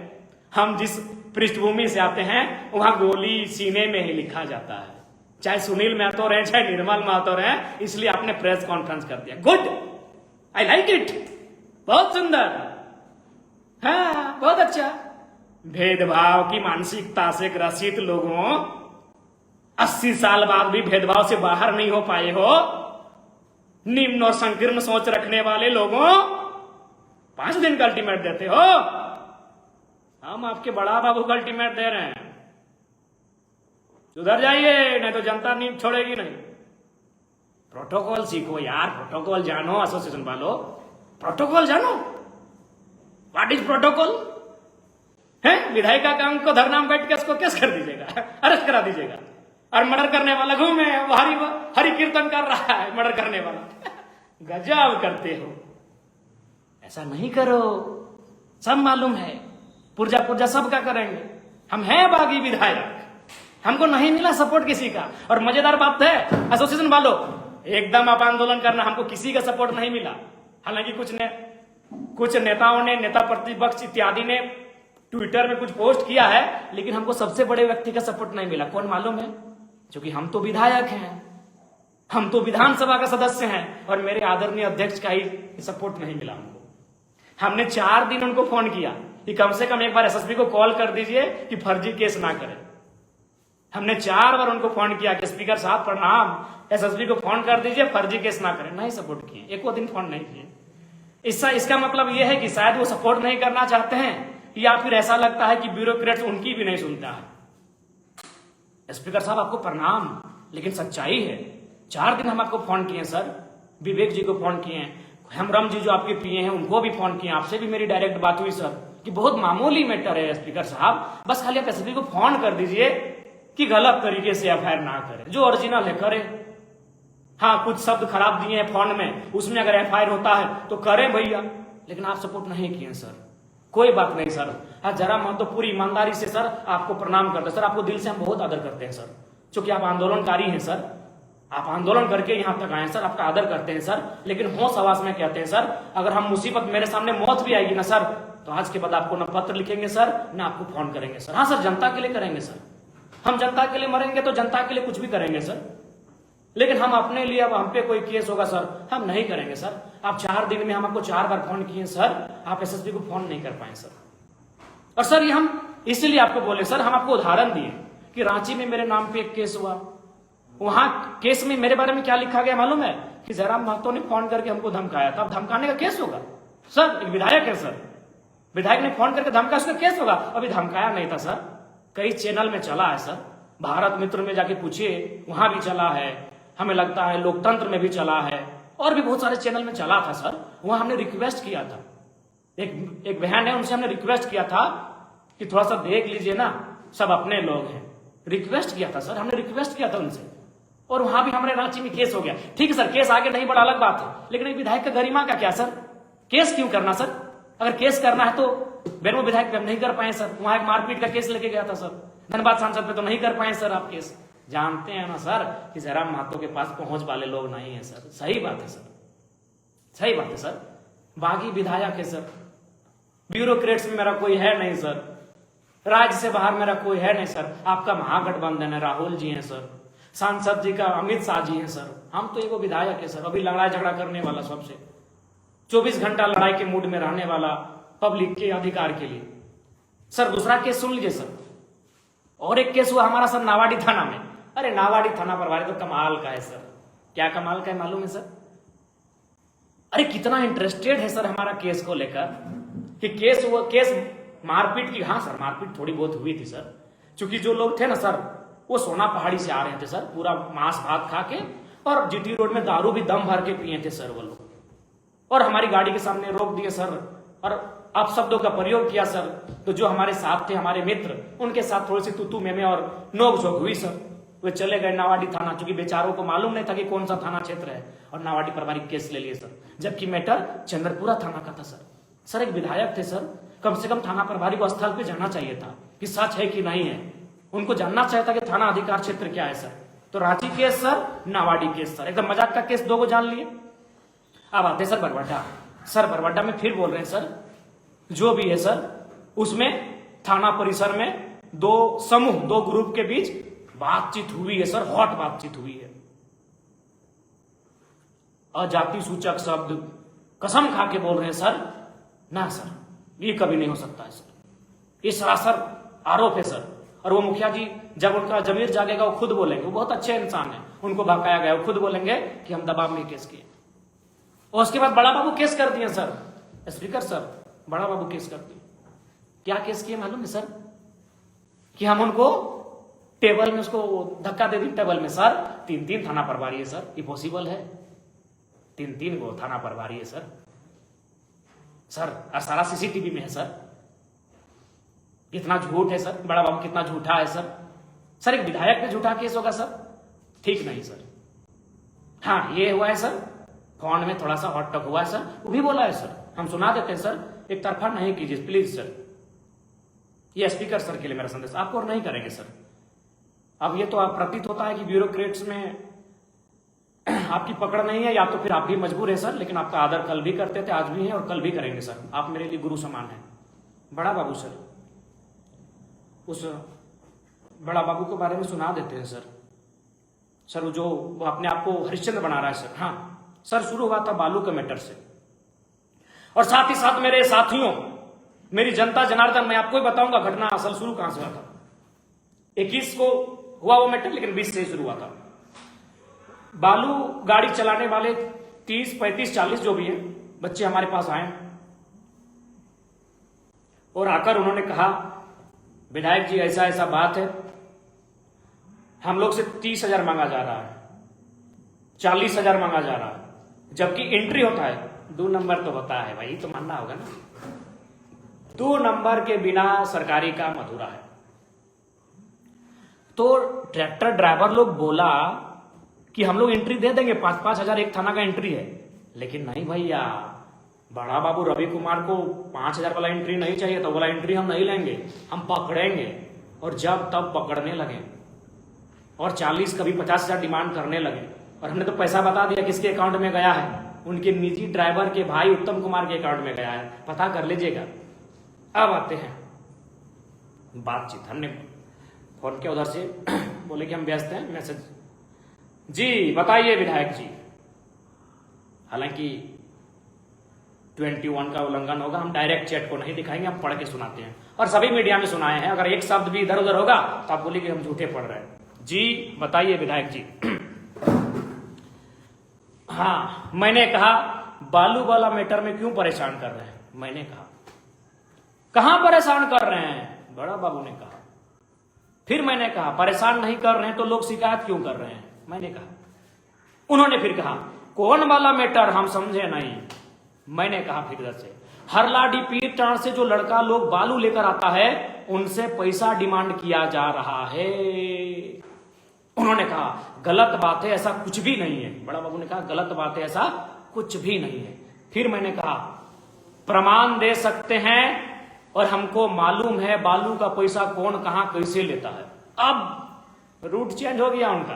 हम जिस पृष्ठभूमि से आते हैं वहां गोली सीने में ही लिखा जाता है, चाहे सुनील महतो रहे चाहे निर्मल महतो रहे, इसलिए आपने प्रेस कॉन्फ्रेंस कर दिया। गुड, आई लाइक इट, बहुत सुंदर, हाँ बहुत अच्छा। भेदभाव की मानसिकता से ग्रसित लोगों, 80 साल बाद भी भेदभाव से बाहर नहीं हो पाए हो, निम्न और संकीर्ण सोच रखने वाले लोगों, 5 दिन का अल्टीमेट देते हो। हम आपके बड़ा बाबू का अल्टीमेट दे रहे हैं, सुधर जाइए, नहीं तो जनता नींद छोड़ेगी नहीं। प्रोटोकॉल सीखो यार, प्रोटोकॉल जानो, एसोसिएशन वालों प्रोटोकॉल जानो। व्हाट इज प्रोटोकॉल है? विधायिका का अंक को धरना में बैठ के उसको केस कर दीजिएगा, अरेस्ट करा दीजिएगा, और मर्डर करने वाला घूमे, हरि कीर्तन कर रहा है मर्डर करने वाला। गजब करते हो, ऐसा नहीं करो, सब मालूम है, पुर्जा पुर्जा सबका करेंगे। हम हैं बागी विधायक, हमको नहीं मिला सपोर्ट किसी का। और मजेदार बात है एसोसिएशन वालों, एकदम आप आंदोलन करना, हमको किसी का सपोर्ट नहीं मिला। हालांकि कुछ नेताओं ने, नेता प्रतिपक्ष इत्यादि ने ट्विटर में कुछ पोस्ट किया है, लेकिन हमको सबसे बड़े व्यक्ति का सपोर्ट नहीं मिला। कौन मालूम है? क्योंकि हम तो विधायक हैं, हम तो विधानसभा का सदस्य हैं, और मेरे आदरणीय अध्यक्ष का ही सपोर्ट नहीं मिला हमको। हमने 4 दिन उनको फोन किया कि कम से कम एक बार एसएसपी को कॉल कर दीजिए कि फर्जी केस ना करें। हमने 4 बार उनको फोन किया कि स्पीकर साहब प्रणाम, एसएसपी को फोन कर दीजिए, फर्जी केस ना करें। नहीं सपोर्ट किए, एक दिन फोन नहीं किए। इसका मतलब यह है कि शायद वो सपोर्ट नहीं करना चाहते हैं, या फिर ऐसा लगता है कि ब्यूरोक्रेट्स उनकी भी नहीं सुनता है। स्पीकर साहब आपको प्रणाम, लेकिन सच्चाई है 4 दिन हम आपको फोन किए सर, विवेक जी को फोन किए, हेमरम जी जो आपके पीए हैं उनको भी फोन किए, आपसे भी मेरी डायरेक्ट बात हुई सर कि बहुत मामूली मैटर है स्पीकर साहब, बस खाली आप एसपी को फोन कर दीजिए कि गलत तरीके से एफआईआर ना करे, जो ओरिजिनल है करे। हाँ, कुछ शब्द खराब दिए हैं फोन में, उसमें अगर एफआईआर होता है तो करें भैया, लेकिन आप सपोर्ट नहीं किए सर। कोई बात नहीं सर, हाँ जरा मन तो पूरी ईमानदारी से सर आपको प्रणाम करते हैं सर, आपको दिल से हम बहुत आदर करते हैं सर, क्योंकि आप आंदोलनकारी हैं सर, आप आंदोलन करके यहाँ तक आए सर, आपका आदर करते हैं सर। लेकिन होश आवाज में कहते हैं सर, अगर हम मुसीबत, मेरे सामने मौत भी आएगी ना सर, तो आज के बाद आपको न पत्र लिखेंगे सर, न आपको फोन करेंगे सर। हाँ सर, जनता के लिए करेंगे सर, हम जनता के लिए मरेंगे तो जनता के लिए कुछ भी करेंगे सर, लेकिन हम अपने लिए, अब हम पे कोई केस होगा सर, हम नहीं करेंगे सर। आप 4 दिन में हम आपको 4 बार फोन किए सर, आप एसएसपी को फोन नहीं कर पाए सर। और सर ये हम इसलिए आपको बोले सर, हम आपको उदाहरण दिए कि रांची में मेरे नाम पे एक केस हुआ, वहां केस में मेरे बारे में क्या लिखा गया मालूम है कि जयराम महतो ने फोन करके हमको धमकाया था। अब धमकाने का केस होगा सर, एक विधायक है सर, विधायक ने फोन करके धमकाया, उसका केस होगा। अभी धमकाया नहीं था सर, कई चैनल में चला है सर, भारत मित्र में जाके पूछिए, वहां भी चला है, हमें लगता है लोकतंत्र में भी चला है, और भी बहुत सारे चैनल में चला था सर। वहां हमने रिक्वेस्ट किया था, एक बहन है, उनसे हमने रिक्वेस्ट किया था कि थोड़ा सा देख लीजिए ना, सब अपने लोग हैं, रिक्वेस्ट किया था सर, हमने रिक्वेस्ट किया था उनसे, और वहां भी हमारे रांची में केस हो गया। ठीक है सर, केस आगे नहीं बढ़ा अलग बात है, लेकिन एक विधायक का गरिमा का क्या सर, केस क्यों करना सर? अगर केस करना है तो बेरमो विधायक पे हम नहीं कर पाए सर, वहां एक मारपीट का केस लेके गया था सर, धनबाद सांसद पे तो नहीं कर पाए सर आप केस। जानते हैं ना सर कि जयराम महतो के पास पहुंच वाले लोग नहीं है सर। सही बात है सर, सही बात है सर, बागी विधायक है सर, ब्यूरोक्रेट्स में मेरा कोई है नहीं सर, राज्य से बाहर मेरा कोई है नहीं सर। आपका महागठबंधन है, राहुल जी हैं सर, सांसद जी का अमित शाह जी हैं सर, हम तो एगो विधायक है सर, अभी लड़ाई झगड़ा करने वाला, सबसे 24 घंटा लड़ाई के मूड में रहने वाला, पब्लिक के अधिकार के लिए। सर दूसरा केस सुन लीजिए सर, और एक केस हुआ हमारा सर नावाडी थाना में। अरे नावाडी थाना प्रभारी तो कमाल का है सर, क्या कमाल का है मालूम है सर? अरे कितना इंटरेस्टेड है सर हमारा केस को लेकर कि केस मारपीट की, हाँ सर मारपीट थोड़ी बहुत हुई थी सर, क्योंकि जो लोग थे ना सर वो सोना पहाड़ी से आ रहे थे सर, पूरा मांस भात खा के, और जीटी रोड में दारू भी दम भर के पिए थे सर वो लोग, और हमारी गाड़ी के सामने रोक दिए सर, और अपशब्दों का प्रयोग किया सर। तो जो हमारे साथ थे हमारे मित्र, उनके साथ थोड़ी सी तू में और नोक झोंक हुई सर। वे चले गए नावाडी थाना, क्योंकि बेचारों को मालूम नहीं था कि कौन सा थाना क्षेत्र है, और नावाडी पारिवारिक केस ले लिए सर, जबकि मैटर चंद्रपुरा थाना का था सर। सर एक विधायक थे सर, कम से कम थाना प्रभारी को स्थल पे जाना चाहिए था कि सच है कि नहीं है, उनको जानना चाहिए था कि थाना अधिकार क्षेत्र क्या है सर। तो Ranchi case sir, Nawadi case sir, एकदम मजाक का केस, दो को जान लिए। अब आते सर बरवाडा। सर बरवाडा में फिर बोल रहे हैं सर, जो भी है सर उसमें थाना परिसर में दो समूह, दो ग्रुप के बीच बातचीत हुई है सर, हॉट बातचीत हुई है। अजाति सूचक शब्द कसम खा के बोल रहे हैं सर, ना सर ये कभी नहीं हो सकता है सर, ये सरासर आरोप है सर। और वो मुखिया जी जब उनका जमीर जागेगा वो खुद बोलेंगे, वो बहुत अच्छे इंसान है, उनको भड़काया गया, वो खुद बोलेंगे कि हम दबाव में केस किए। और उसके बाद बड़ा बाबू केस कर दिए सर, स्पीकर सर बड़ा बाबू केस कर दिए। क्या केस किए मालूम है सर? कि हम उनको टेबल में उसको धक्का दे दी टेबल में सर। 3 थाना प्रभारी है सर, ये पॉसिबल है? 3 को थाना प्रभारी है सर। सर सारा सीसीटीवी में है सर। कितना झूठ है सर, बड़ा बाबू कितना झूठा है सर। सर एक विधायक पे झूठा केस होगा सर? ठीक नहीं सर। हाँ ये हुआ है सर, फोन में थोड़ा सा हॉट टॉक हुआ है सर, वो भी बोला है सर, हम सुना देते हैं सर, एक तरफा नहीं कीजिए प्लीज सर। ये स्पीकर सर के लिए मेरा संदेश, आपको और नहीं करेंगे सर। अब ये तो आप प्रतीत होता है कि ब्यूरोक्रेट्स में आपकी पकड़ नहीं है, या तो फिर आप भी मजबूर है सर, लेकिन आपका आदर कल भी करते थे, आज भी है और कल भी करेंगे सर। आप मेरे लिए गुरु समान हैं। बड़ा बाबू सर, उस बड़ा बाबू के बारे में सुना देते हैं सर। सर जो वो अपने आप को हरिश्चंद्र बना रहा है सर। हाँ सर, शुरू हुआ था बालू के मैटर से, और साथ ही साथ मेरे साथियों, मेरी जनता जनार्दन, मैं आपको ही बताऊंगा घटना असल शुरू कहां से हुआ था। 21 को हुआ वो मैटर, लेकिन 20 से शुरू हुआ था। बालू गाड़ी चलाने वाले 30, 35, 40 जो भी है बच्चे हमारे पास आए, और आकर उन्होंने कहा विधायक जी ऐसा ऐसा बात है, हम लोग से 30,000 मांगा जा रहा है, 40,000 मांगा जा रहा है, जबकि एंट्री होता है 2 नंबर तो होता है भाई, तो मानना होगा ना। 2 नंबर के बिना सरकारी काम अधूरा है। तो ट्रैक्टर ड्राइवर लोग बोला कि हम लोग एंट्री दे देंगे, 5-5 हजार एक थाना का एंट्री है। लेकिन नहीं भैया, बड़ा बाबू रवि कुमार को 5,000 वाला एंट्री नहीं चाहिए, तो वाला एंट्री हम नहीं लेंगे, हम पकड़ेंगे। और जब तब पकड़ने लगे और 40 कभी 50,000 डिमांड करने लगे, और हमने तो पैसा बता दिया किसके अकाउंट में गया है, उनके निजी ड्राइवर के भाई उत्तम कुमार के अकाउंट में गया है, पता कर लीजिएगा। अब आते हैं बातचीत, हमने फोन के उधर से बोले कि हम व्यस्त हैं, मैसेज जी बताइए विधायक जी। हालांकि 21 का उल्लंघन होगा, हम डायरेक्ट चैट को नहीं दिखाएंगे, हम पढ़ के सुनाते हैं, और सभी मीडिया में सुनाए हैं। अगर एक शब्द भी इधर उधर होगा तो आप बोलिए कि हम झूठे पढ़ रहे हैं। जी बताइए विधायक जी। हाँ, मैंने कहा बालू वाला मैटर में क्यों परेशान कर रहे हैं? मैंने कहा कहां परेशान कर रहे हैं? बड़ा बाबू ने कहा। फिर मैंने कहा परेशान नहीं कर रहे हैं तो लोग शिकायत क्यों कर रहे हैं? मैंने कहा। उन्होंने फिर कहा कौन वाला मैटर, हम समझे नहीं। मैंने कहा फिर से हरलाडी पीर टाण से जो लड़का लोग बालू लेकर आता है उनसे पैसा डिमांड किया जा रहा है। उन्होंने कहा गलत बात है, ऐसा कुछ भी नहीं है। बड़ा बाबू ने कहा गलत बात है, ऐसा कुछ भी नहीं है। फिर मैंने कहा प्रमाण दे सकते हैं, और हमको मालूम है बालू का पैसा कौन कहां कैसे लेता है। अब रूट चेंज हो गया उनका।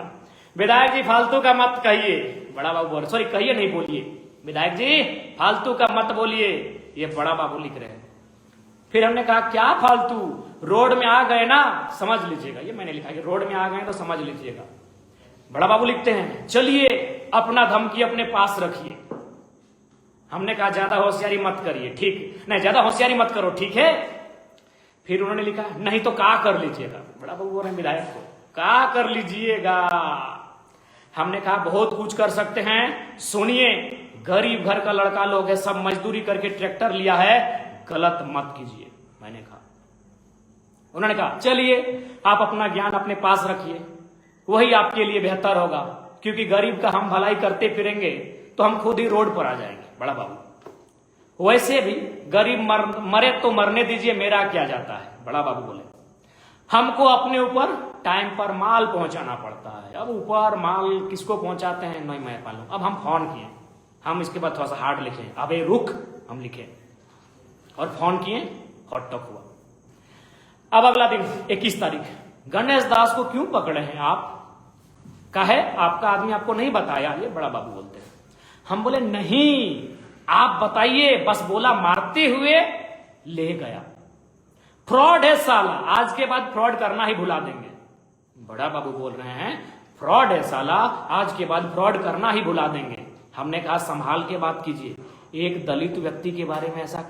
विधायक जी फालतू का मत कहिए। बड़ा बाबू बोले सॉरी कहिए नहीं बोलिए, विधायक जी फालतू का मत बोलिए, ये बड़ा बाबू लिख रहे हैं। फिर हमने कहा क्या फालतू, रोड में आ गए ना समझ लीजिएगा। ये मैंने लिखा कि रोड में आ गए तो समझ लीजिएगा। बड़ा बाबू लिखते हैं चलिए अपना धमकी अपने पास रखिए। हमने कहा ज्यादा होशियारी मत करिए, ठीक नहीं, ज्यादा होशियारी मत करो, ठीक है। फिर उन्होंने लिखा नहीं तो का कर लीजिएगा। बड़ा बाबू बोल रहे हैं विधायक को का कर लीजिएगा। हमने कहा बहुत कुछ कर सकते हैं, सुनिए गरीब घर का लड़का लोग है, सब मजदूरी करके ट्रैक्टर लिया है, गलत मत कीजिए। मैंने कहा। उन्होंने कहा चलिए आप अपना ज्ञान अपने पास रखिए, वही आपके लिए बेहतर होगा, क्योंकि गरीब का हम भलाई करते फिरेंगे तो हम खुद ही रोड पर आ जाएंगे। बड़ा बाबू वैसे भी गरीब मरे तो मरने दीजिए, मेरा क्या जाता है। बड़ा बाबू बोले हमको अपने ऊपर टाइम पर माल पहुंचाना पड़ता है। अब ऊपर माल किसको पहुंचाते हैं नहीं मैं मालूम। अब हम फोन किए, हम इसके बाद थोड़ा सा हार्ड लिखे, अब ये रुक हम लिखे और फोन किए, हॉट टॉक हुआ। अब अगला दिन 21 तारीख, गणेश दास को क्यों पकड़े हैं आप? कहे आपका आदमी आपको नहीं बताया? ये बड़ा बाबू बोलते हैं। हम बोले नहीं आप बताइए, बस बोला मारते हुए ले गया। फ्रॉड है साला, आज के बाद फ्रॉड करना ही भुला देंगे। बड़ा बाबू बोल रहे हैं फ्रॉड है साला, आज के बाद फ्रॉड करना ही भुला देंगे। हमने कहा संभाल के बात कीजिए, एक दलित व्यक्ति के बारे में ऐसा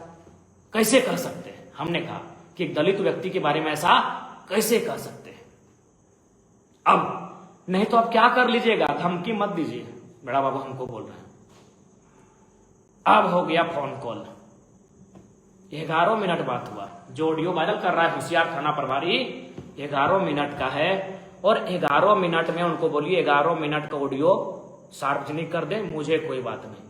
कैसे कह सकते हैं? हमने कहा कि एक दलित व्यक्ति के बारे में ऐसा कैसे कह सकते हैं? अब नहीं तो आप क्या कर लीजिएगा, धमकी मत दीजिए। बड़ा बाबू हमको बोल रहे हैं। अब हो गया फोन कॉल, 11 मिनट बात हुआ। जो ऑडियो वायरल कर रहा है होशियार थाना प्रभारी 11 मिनट का है, और 11 मिनट में उनको बोलिए 11 मिनट का ऑडियो सार्वजनिक कर दे, मुझे कोई बात नहीं,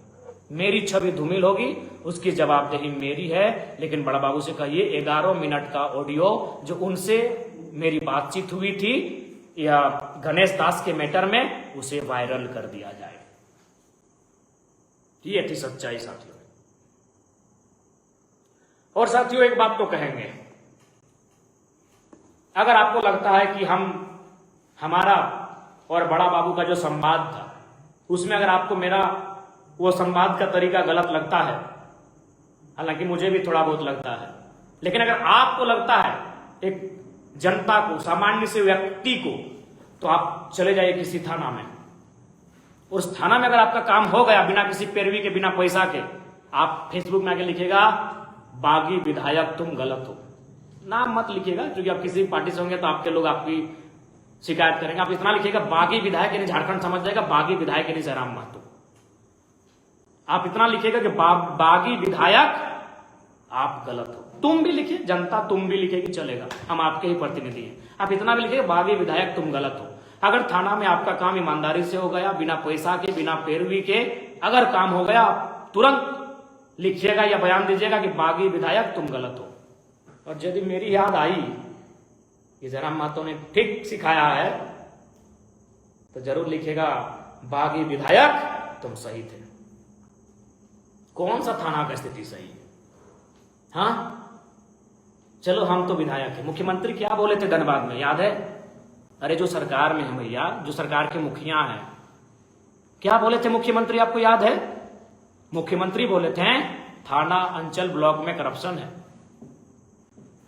मेरी छवि धूमिल होगी, उसकी जवाबदेही मेरी है। लेकिन बड़ा बाबू से कहिए 11 मिनट का ऑडियो जो उनसे मेरी बातचीत हुई थी या गणेश दास के मैटर में, उसे वायरल कर दिया जाए। ये थी सच्चाई साथियों। और साथियों एक बात तो कहेंगे, अगर आपको लगता है कि हमारा और बड़ा बाबू का जो संवाद था उसमें अगर आपको मेरा वो संवाद का तरीका गलत लगता है, हालांकि मुझे भी थोड़ा बहुत लगता है, लेकिन अगर आपको लगता है एक जनता को, सामान्य से व्यक्ति को, तो आप चले जाइए किसी थाना में, और उस थाना में अगर आपका काम हो गया बिना किसी पैरवी के, बिना पैसा के, आप फेसबुक में आके लिखेगा बागी विधायक तुम गलत हो। नाम मत लिखिएगा, क्योंकि आप किसी पार्टी से होंगे तो आपके लोग आपकी शिकायत करेंगे। आप इतना लिखिएगा बागी विधायक यानी झारखंड समझ जाएगा, बागी विधायक यानी जयराम महतो। आप इतना लिखिएगा कि बागी विधायक आप गलत हो। तुम भी लिखिए, जनता तुम भी लिखेगी चलेगा, हम आपके ही प्रतिनिधि हैं। आप इतना भी लिखिएगा बागी विधायक तुम गलत हो। अगर थाना में आपका काम ईमानदारी से हो गया, बिना पैसा के, बिना पैरवी के अगर काम हो गया, तुरंत लिखिएगा या बयान दीजिएगा कि बागी विधायक तुम गलत हो। और यदि मेरी याद आई कि जयराम महतो ने ठीक सिखाया है, तो जरूर लिखिएगा बागी विधायक तुम सही थे। कौन सा थाना का स्थिति सही है? हाँ चलो हम तो विधायक है। मुख्यमंत्री क्या बोले थे धनबाद में, याद है? अरे जो सरकार में है भैया, जो सरकार के मुखिया हैं, क्या बोले थे मुख्यमंत्री, आपको याद है? मुख्यमंत्री बोले थे थाना अंचल ब्लॉक में करप्शन है।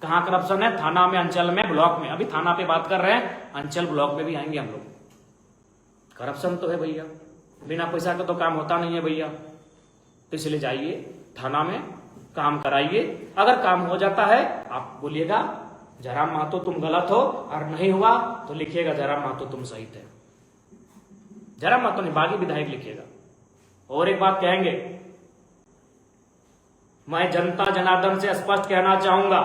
कहां करप्शन है? थाना में, अंचल में, ब्लॉक में। अभी थाना पे बात कर रहे हैं, अंचल ब्लॉक में भी आएंगे हम लोग। करप्शन तो है भैया, बिना पैसा का तो काम होता नहीं है भैया। तो इसलिए जाइए थाना में, काम कराइए। अगर काम हो जाता है आप बोलिएगा जयराम महतो तुम गलत हो, और नहीं हुआ तो लिखिएगा जयराम महतो तुम सही थे। जयराम महतो नहीं, बागी विधायक लिखिएगा। और एक बात कहेंगे, मैं जनता जनार्दन से स्पष्ट कहना चाहूंगा,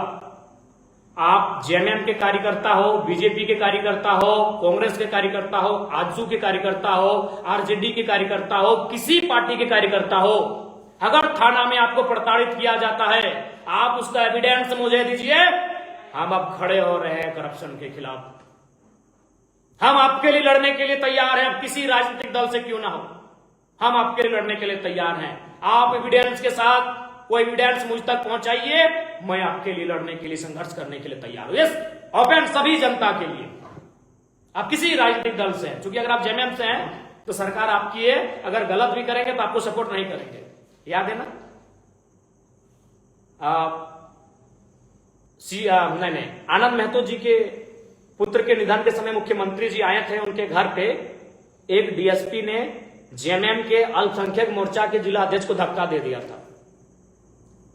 आप जेएमएम के कार्यकर्ता हो, बीजेपी के कार्यकर्ता हो, कांग्रेस के कार्यकर्ता हो, आजसू के कार्यकर्ता हो, आरजेडी के कार्यकर्ता हो, किसी पार्टी के कार्यकर्ता हो, अगर थाना में आपको प्रताड़ित किया जाता है, आप उसका एविडेंस मुझे दीजिए। हम अब खड़े हो रहे हैं करप्शन के खिलाफ। हम आपके लिए लड़ने के लिए तैयार हैं, अब किसी राजनीतिक दल से क्यों ना हो, हम आपके लिए लड़ने के लिए तैयार हैं। आप एविडेंस के साथ कोई एविडेंस मुझ तक पहुंचाइए, मैं आपके लिए लड़ने के लिए, संघर्ष करने के लिए तैयार हूं। यस, ओपन सभी जनता के लिए। आप किसी राजनीतिक दल से हैं, क्योंकि अगर आप जेएमएम से हैं तो सरकार आपकी है, अगर गलत भी करेंगे तो आपको सपोर्ट नहीं करेंगे, याद है ना? नहीं, आनंद महतो जी के पुत्र के निधन के समय मुख्यमंत्री जी आए थे, उनके घर पे एक डीएसपी ने जेएमएम के अल्पसंख्यक मोर्चा के जिला अध्यक्ष को धक्का दे दिया था।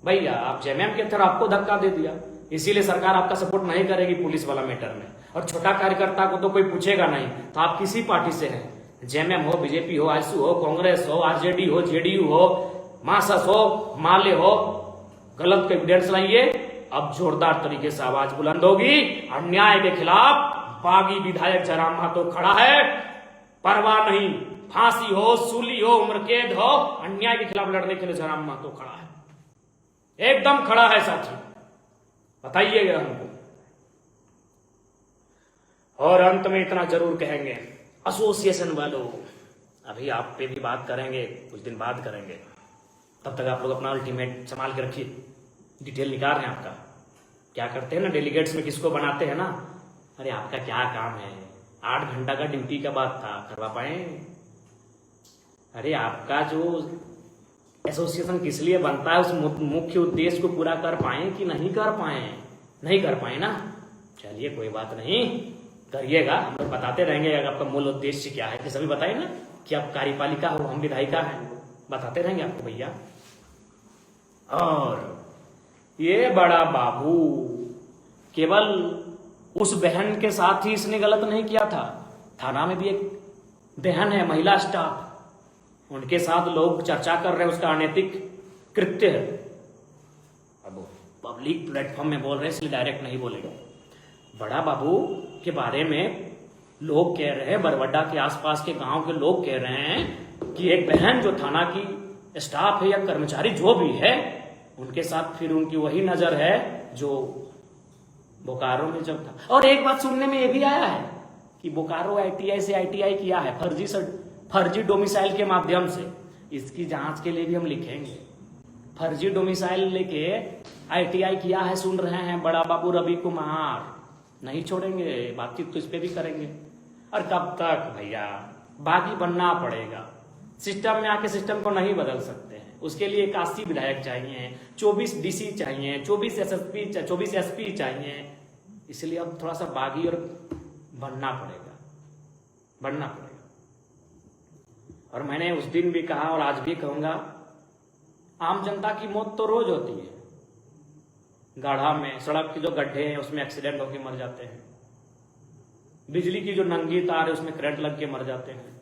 भैया आप जेएमएम के थे, आपको धक्का दे दिया, इसीलिए सरकार आपका सपोर्ट नहीं करेगी पुलिस वाला मैटर में। और छोटा कार्यकर्ता को तो कोई पूछेगा नहीं, तो आप किसी पार्टी से हैं, जेएमएम हो, बीजेपी हो, आजसू हो, कांग्रेस हो, आरजेडी हो, जेडीयू हो, मार्क्सवादी हो, माले हो, गलत का एविडेंस लाइए, अब जोरदार तरीके से आवाज बुलंद होगी। अन्याय के खिलाफ बागी विधायक जयराम महतो खड़ा है, परवाह नहीं, फांसी हो, सूली हो, उम्र कैद हो, अन्याय के खिलाफ लड़ने के लिए जयराम महतो खड़ा है, एकदम खड़ा है साथी, बताइएगा हमको। और अंत में इतना जरूर कहेंगे, एसोसिएशन वालों, अभी आप पे भी बात करेंगे, कुछ दिन बाद करेंगे, तब तक आप लोग अपना अल्टीमेट संभाल के रखिए। डिटेल निकाल रहे हैं आपका, क्या करते हैं ना डेलीगेट्स में, किसको बनाते हैं ना, अरे आपका क्या काम है, 8 घंटा का ड्यूटी का बात था, करवा पाए? अरे आपका जो एसोसिएशन किस लिए बनता है, उस मुख्य उद्देश्य को पूरा कर पाए कि नहीं कर पाए? नहीं कर पाए ना, चलिए कोई बात नहीं, करिएगा, हम लोग बताते रहेंगे आपका मूल उद्देश्य क्या है। जैसे भी बताइए ना कि आप कार्यपालिका हो, हम विधायिका हैं, बताते रहेंगे आपको भैया। और ये बड़ा बाबू केवल उस बहन के साथ ही इसने गलत नहीं किया था, थाना में भी एक बहन है, महिला स्टाफ, उनके साथ लोग चर्चा कर रहे हैं, उसका अनैतिक कृत्य है। अब पब्लिक प्लेटफॉर्म में बोल रहे हैं इसलिए डायरेक्ट नहीं बोलेंगे। बड़ा बाबू के बारे में लोग कह रहे हैं, बरवड्डा के आसपास के गांव के लोग कह रहे हैं कि एक बहन जो थाना की स्टाफ है या कर्मचारी जो भी है, उनके साथ फिर उनकी वही नजर है जो बोकारो में जब था। और एक बात सुनने में यह भी आया है कि बोकारो ITI से ITI किया है, फर्जी डोमिसाइल के माध्यम से। इसकी जांच के लिए भी हम लिखेंगे, फर्जी डोमिसाइल लेके ITI किया है, सुन रहे हैं बड़ा बाबू रवि कुमार, नहीं छोड़ेंगे, बातचीत तो इस पे भी करेंगे। और कब तक भैया, बागी बनना पड़ेगा, सिस्टम में आके सिस्टम को नहीं बदल सकते हैं, उसके लिए 81 विधायक चाहिए, 24 DC चाहिए, 24 SSP, 24 SP चाहिए, इसलिए अब थोड़ा सा बागी और बनना पड़ेगा। और मैंने उस दिन भी कहा और आज भी कहूंगा, आम जनता की मौत तो रोज होती है, गाढ़ा में सड़क के जो गड्ढे हैं उसमें एक्सीडेंट होकर मर जाते हैं, बिजली की जो नंगी तार है उसमें करंट लग के मर जाते हैं,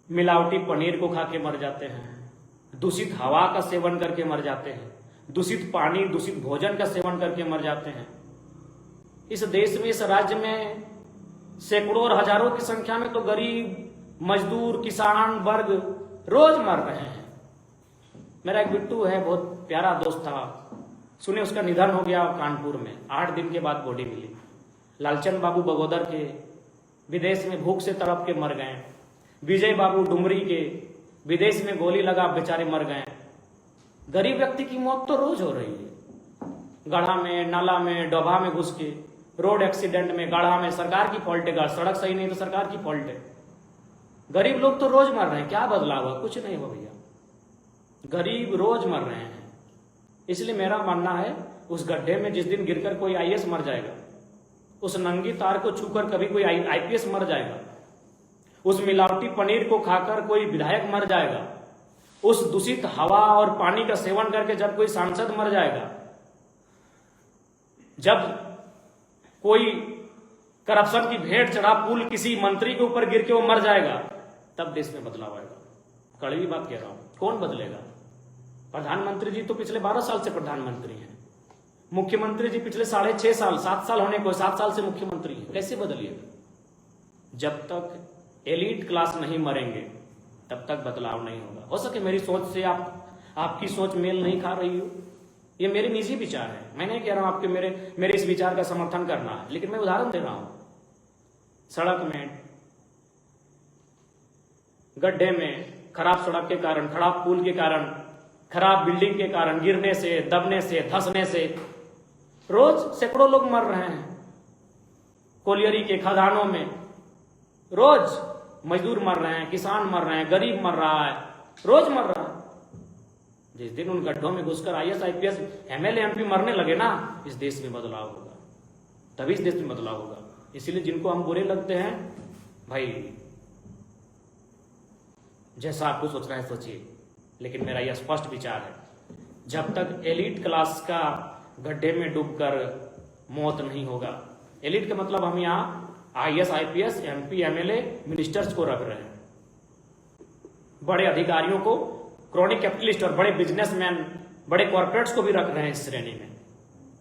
मिलावटी पनीर को खा के मर जाते हैं, दूषित हवा का सेवन करके मर जाते हैं, दूषित पानी, दूषित भोजन का सेवन करके मर जाते हैं। इस देश में, इस राज्य में सैकड़ों और हजारों की संख्या में तो गरीब, मजदूर, किसान वर्ग रोज मर रहे हैं। मेरा एक बिट्टू है, बहुत प्यारा दोस्त था, सुने उसका निधन हो गया कानपुर में, 8 दिन के बाद बॉडी मिली। लालचंद बाबू बगोदर के विदेश में भूख से तड़प के मर गए। विजय बाबू डुमरी के विदेश में गोली लगा बेचारे मर गए। गरीब व्यक्ति की मौत तो रोज हो रही है, गढ़ा में, नाला में, डोभा में घुस के, रोड एक्सीडेंट में, गाढ़ा में सरकार की फॉल्ट है, सड़क सही नहीं तो सरकार की फॉल्ट है। गरीब लोग तो रोज मर रहे हैं, क्या बदलाव हुआ? कुछ नहीं हुआ भैया, गरीब रोज मर रहे हैं। इसलिए मेरा मानना है, उस गड्ढे में जिस दिन गिरकर कोई IAS मर जाएगा, उस नंगी तार को छूकर कभी कोई IPS मर जाएगा, उस मिलावटी पनीर को खाकर कोई विधायक मर जाएगा, उस दूषित हवा और पानी का सेवन करके जब कोई सांसद मर जाएगा, जब कोई करप्शन की भेंट चढ़ा पुल किसी मंत्री के ऊपर गिर के वो मर जाएगा, तब देश में बदलाव आएगा। कड़वी बात कह रहा हूं, कौन बदलेगा? प्रधानमंत्री जी तो पिछले 12 साल से प्रधानमंत्री हैं, मुख्यमंत्री जी पिछले 6.5 साल, 7 साल होने को, 7 साल से मुख्यमंत्री हैं, कैसे बदलिएगा? जब तक एलीट क्लास नहीं मरेंगे तब तक बदलाव नहीं होगा। हो सके मेरी सोच से आपकी सोच मेल नहीं खा रही हो, ये मेरे निजी विचार है, मैं नहीं कह रहा हूं आपके मेरे इस विचार का समर्थन करना है, लेकिन मैं उदाहरण दे रहा हूं। सड़क में, गड्ढे में, खराब सड़क के कारण, खराब पुल के कारण, खराब बिल्डिंग के कारण गिरने से, दबने से, धंसने से रोज सैकड़ों लोग मर रहे हैं। कोलियरी के खदानों में रोज मजदूर मर रहे हैं, किसान मर रहे हैं, गरीब मर रहा है, रोज मर रहा है। जिस दिन उन गड्ढों में घुसकर IAS IPS MLA MP मरने लगे ना, इस देश में बदलाव होगा, तभी इस देश में बदलाव होगा। इसीलिए जिनको हम बुरे लगते हैं, भाई जैसा आपको सोचना है सोचिए, लेकिन मेरा यह स्पष्ट विचार है, जब तक एलीट क्लास का गड्ढे में डूबकर मौत नहीं होगा, एलीट का मतलब हम यहाँ IAS IPS MP MLA ministers को रख रहे हैं, बड़े अधिकारियों को, क्रॉनिक कैपिटलिस्ट और बड़े बिजनेसमैन बड़े कॉर्पोरेट्स को भी रख रहे हैं इस श्रेणी में,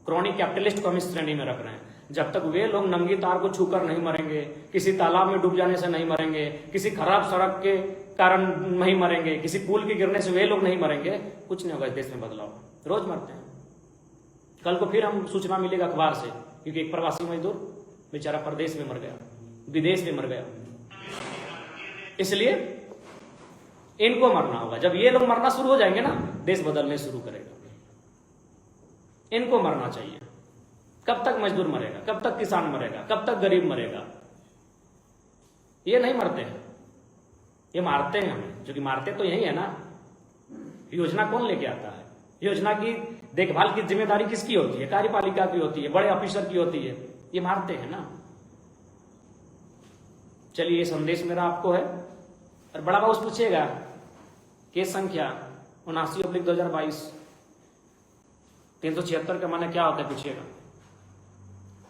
क्रॉनिक कैपिटलिस्ट को हम इस श्रेणी में रख रहे हैं। जब तक वे लोग नंगी तार को छूकर नहीं मरेंगे, किसी तालाब में डूब जाने से नहीं मरेंगे, किसी खराब सड़क के कारण नहीं मरेंगे, किसी पुल के गिरने से वे लोग नहीं मरेंगे, कुछ नहीं होगा इस देश में बदलाव। रोज मरते हैं। कल को फिर हम सूचना मिलेगा अखबार से, क्योंकि एक प्रवासी मजदूर बेचारा प्रदेश में मर गया, विदेश में मर गया। इसलिए इनको मरना होगा। जब ये लोग मरना शुरू हो जाएंगे ना, देश बदलने शुरू करेगा। इनको मरना चाहिए। कब तक मजदूर मरेगा, कब तक किसान मरेगा, कब तक गरीब मरेगा? ये नहीं मरते हैं, ये मारते हैं हमें, जो कि मारते तो यही है ना। योजना कौन लेके आता है? योजना की देखभाल की जिम्मेदारी किसकी होती है? कार्यपालिका की होती है, बड़े ऑफिसर की होती है। ये मारते हैं ना। चलिए, ये संदेश मेरा आपको है। और बड़ा बाबू पूछेगा केस संख्या 79/2022 376 का माने क्या होता है, पूछिएगा।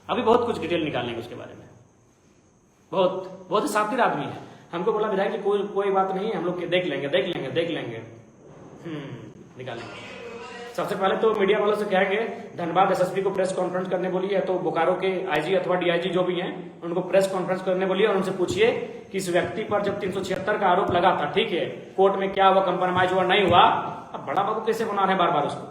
अभी बहुत कुछ डिटेल निकालेंगे उसके बारे में। बहुत ही शातिर आदमी है। हमको बोला विधायक जी कोई बात नहीं है, हम लोग देख लेंगे। निकालेंगे। सबसे पहले तो मीडिया वालों से कहेंगे, धनबाद एसएसपी को प्रेस कॉन्फ्रेंस करने बोलिए, तो बोकारो के आईजी अथवा डीआईजी जो भी हैं उनको प्रेस कॉन्फ्रेंस करने बोलिए और उनसे पूछिए कि इस व्यक्ति पर जब 376 का आरोप लगा था, ठीक है, कोर्ट में क्या हुआ, कंप्रोमाइज हुआ, नहीं हुआ, अब बड़ा बाबू कैसे बना रहे बार बार उसको?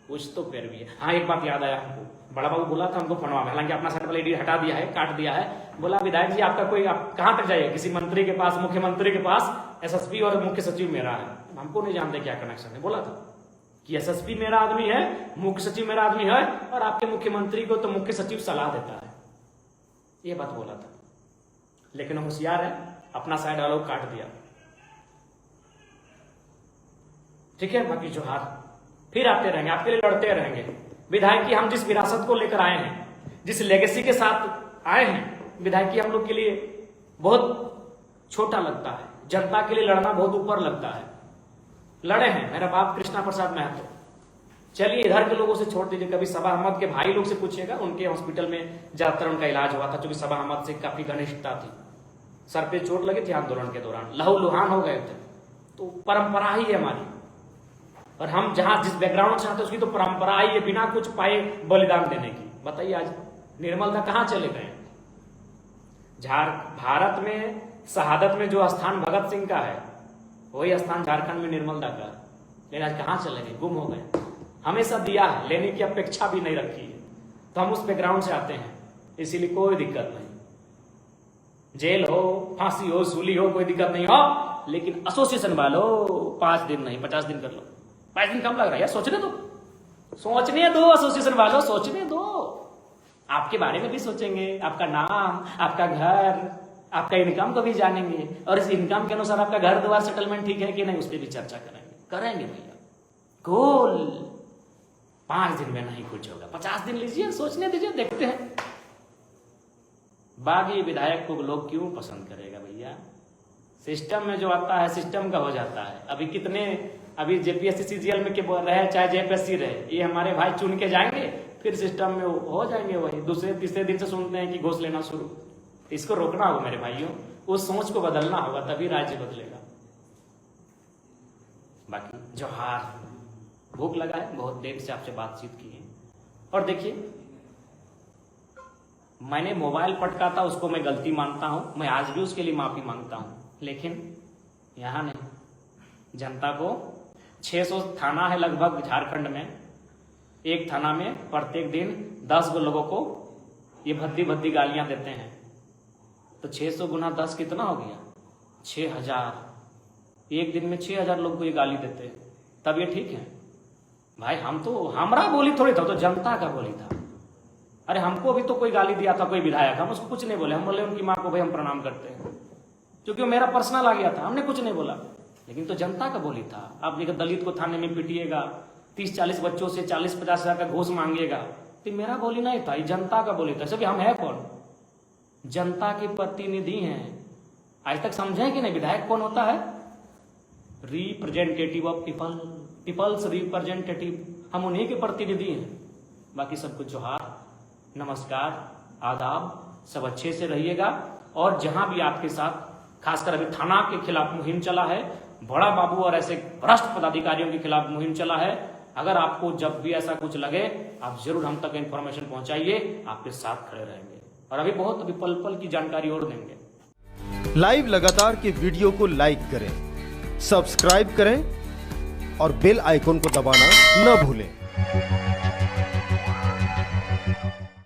कुछ तो पैर भी है। हाँ, एक बात याद आया हमको, बड़ा बाबू बोला था हमको फोनवा में, हालांकि अपना सर्कल आईडी हटा दिया है, काट दिया है। बोला विधायक जी आपका कोई, आप कहां तक जाइए? किसी मंत्री के पास, मुख्यमंत्री के पास। एसएसपी और मुख्य सचिव मेरा है। हमको नहीं जानते क्या कनेक्शन है। बोला था कि एसएसपी मेरा आदमी है, मुख्य सचिव मेरा आदमी है, और आपके मुख्यमंत्री को तो मुख्य सचिव सलाह देता है। ये बात बोला था। लेकिन होशियार है, अपना साइड वालों को काट दिया। ठीक है, बाकी जोहार फिर आते रहेंगे, आपके लिए लड़ते रहेंगे। विधायक की हम जिस विरासत को लेकर आए हैं, जिस लेगेसी के साथ आए हैं, विधायक की हम लोग के लिए बहुत छोटा लगता है। जनता के लिए लड़ना बहुत ऊपर लगता है। लड़े हैं मेरा बाप कृष्णा प्रसाद महतो। चलिए, इधर के लोगों से छोड़ दीजिए, कभी सबा अहमद के भाई लोग से पूछिएगा, उनके हॉस्पिटल में ज्यादातर उनका इलाज हुआ था, क्योंकि सबा अहमद से काफी घनिष्ठता थी। सर पे चोट लगी थी आंदोलन के दौरान, लहूलुहान हो गए थे। तो परंपरा ही है हमारी, और हम जहां जिस बैकग्राउंड से आते हैं उसकी तो परंपरा ही है, बिना कुछ पाए बलिदान देने की। बताइए आज निर्मलदा कहां चले गए? भारत में शहादत में जो स्थान भगत सिंह का है, वही स्थान झारखंड में निर्मलदा का। लेकिन आज कहां चले गए? गुम हो गए। हमेशा दिया है, लेने की अपेक्षा भी नहीं रखी है। तो हम उस बैकग्राउंड से आते हैं, इसीलिए कोई दिक्कत नहीं। जेल हो, फांसी हो, सूली हो, कोई दिक्कत नहीं हो। लेकिन एसोसिएशन वालों 5 दिन नहीं 50 दिन कर लो। 5 दिन कम लग रहा है यार, सोचने दो एसोसिएशन वालों, सोचने दो। आपके बारे में भी सोचेंगे, आपका नाम, आपका घर, आपका इनकम को भी जानेंगे, और इस इनकम के अनुसार आपका घर द्वार सेटलमेंट ठीक है कि नहीं, उस पर भी चर्चा करेंगे भैया। गोल 5 दिन में नहीं कुछ होगा, 50 दिन लीजिए, सोचने दीजिए, देखते हैं। बागी विधायक को लोग क्यों पसंद करेगा भैया? सिस्टम में जो आता है सिस्टम का हो जाता है। अभी जेपीएससी सीजीएल में रहे चाहे जेपीएससी रहे, ये हमारे भाई चुन के जाएंगे, फिर सिस्टम में हो जाएंगे वही। दूसरे तीसरे दिन से सुनते हैं कि घूस लेना शुरू। इसको रोकना होगा मेरे भाइयों, उस सोच को बदलना होगा, तभी राज्य बदलेगा। बाकी जोहार, भूख लगा है, बहुत देर से आपसे बातचीत की है। और देखिए, मैंने मोबाइल पटका था, उसको मैं गलती मानता हूं, मैं आज भी उसके लिए माफी मांगता हूं। लेकिन यहां नहीं, जनता को 600 थाना है लगभग झारखंड में। एक थाना में प्रत्येक दिन 10 लोगों को ये भद्दी गालियां देते हैं। तो 600 गुना 10 कितना हो गया? 6000। एक दिन में 6000 लोग को ये गाली देते हैं, तब ये ठीक है भाई? हमारा बोली थोड़ी था, तो जनता का बोली था। अरे हमको भी तो कोई गाली दिया था कोई विधायक, हम उसको कुछ नहीं बोले। हम बोले उनकी माँ को भाई हम प्रणाम करते हैं, क्योंकि वो मेरा पर्सनल आ गया था, हमने कुछ नहीं बोला। लेकिन तो जनता का बोली था। आप देखिए, दलित को थाने में पिटिएगा, 30-40 बच्चों से 40-50 हजार का घूस मांगिएगा, तो मेरा बोली नहीं था, ये जनता का बोली था। सभी हम है कौन? जनता के प्रतिनिधि हैं। आज तक समझे कि नहीं विधायक कौन होता है? Representative of people, peoples representative. हम उन्हीं के प्रतिनिधि हैं। बाकी सबको जोहार, नमस्कार, आदाब, सब अच्छे से रहिएगा। और जहां भी आपके साथ, खासकर अभी थाना के खिलाफ मुहिम चला है, बड़ा बाबू और ऐसे भ्रष्ट पदाधिकारियों के खिलाफ मुहिम चला है। अगर आपको जब भी ऐसा कुछ लगे आप जरूर हम तक इंफॉर्मेशन पहुंचाइए, आपके साथ खड़े रहेंगे और अभी पल पल की जानकारी और देंगे। लाइव लगातार के वीडियो को लाइक करें, सब्सक्राइब करें और बेल आइकन को दबाना न भूलें।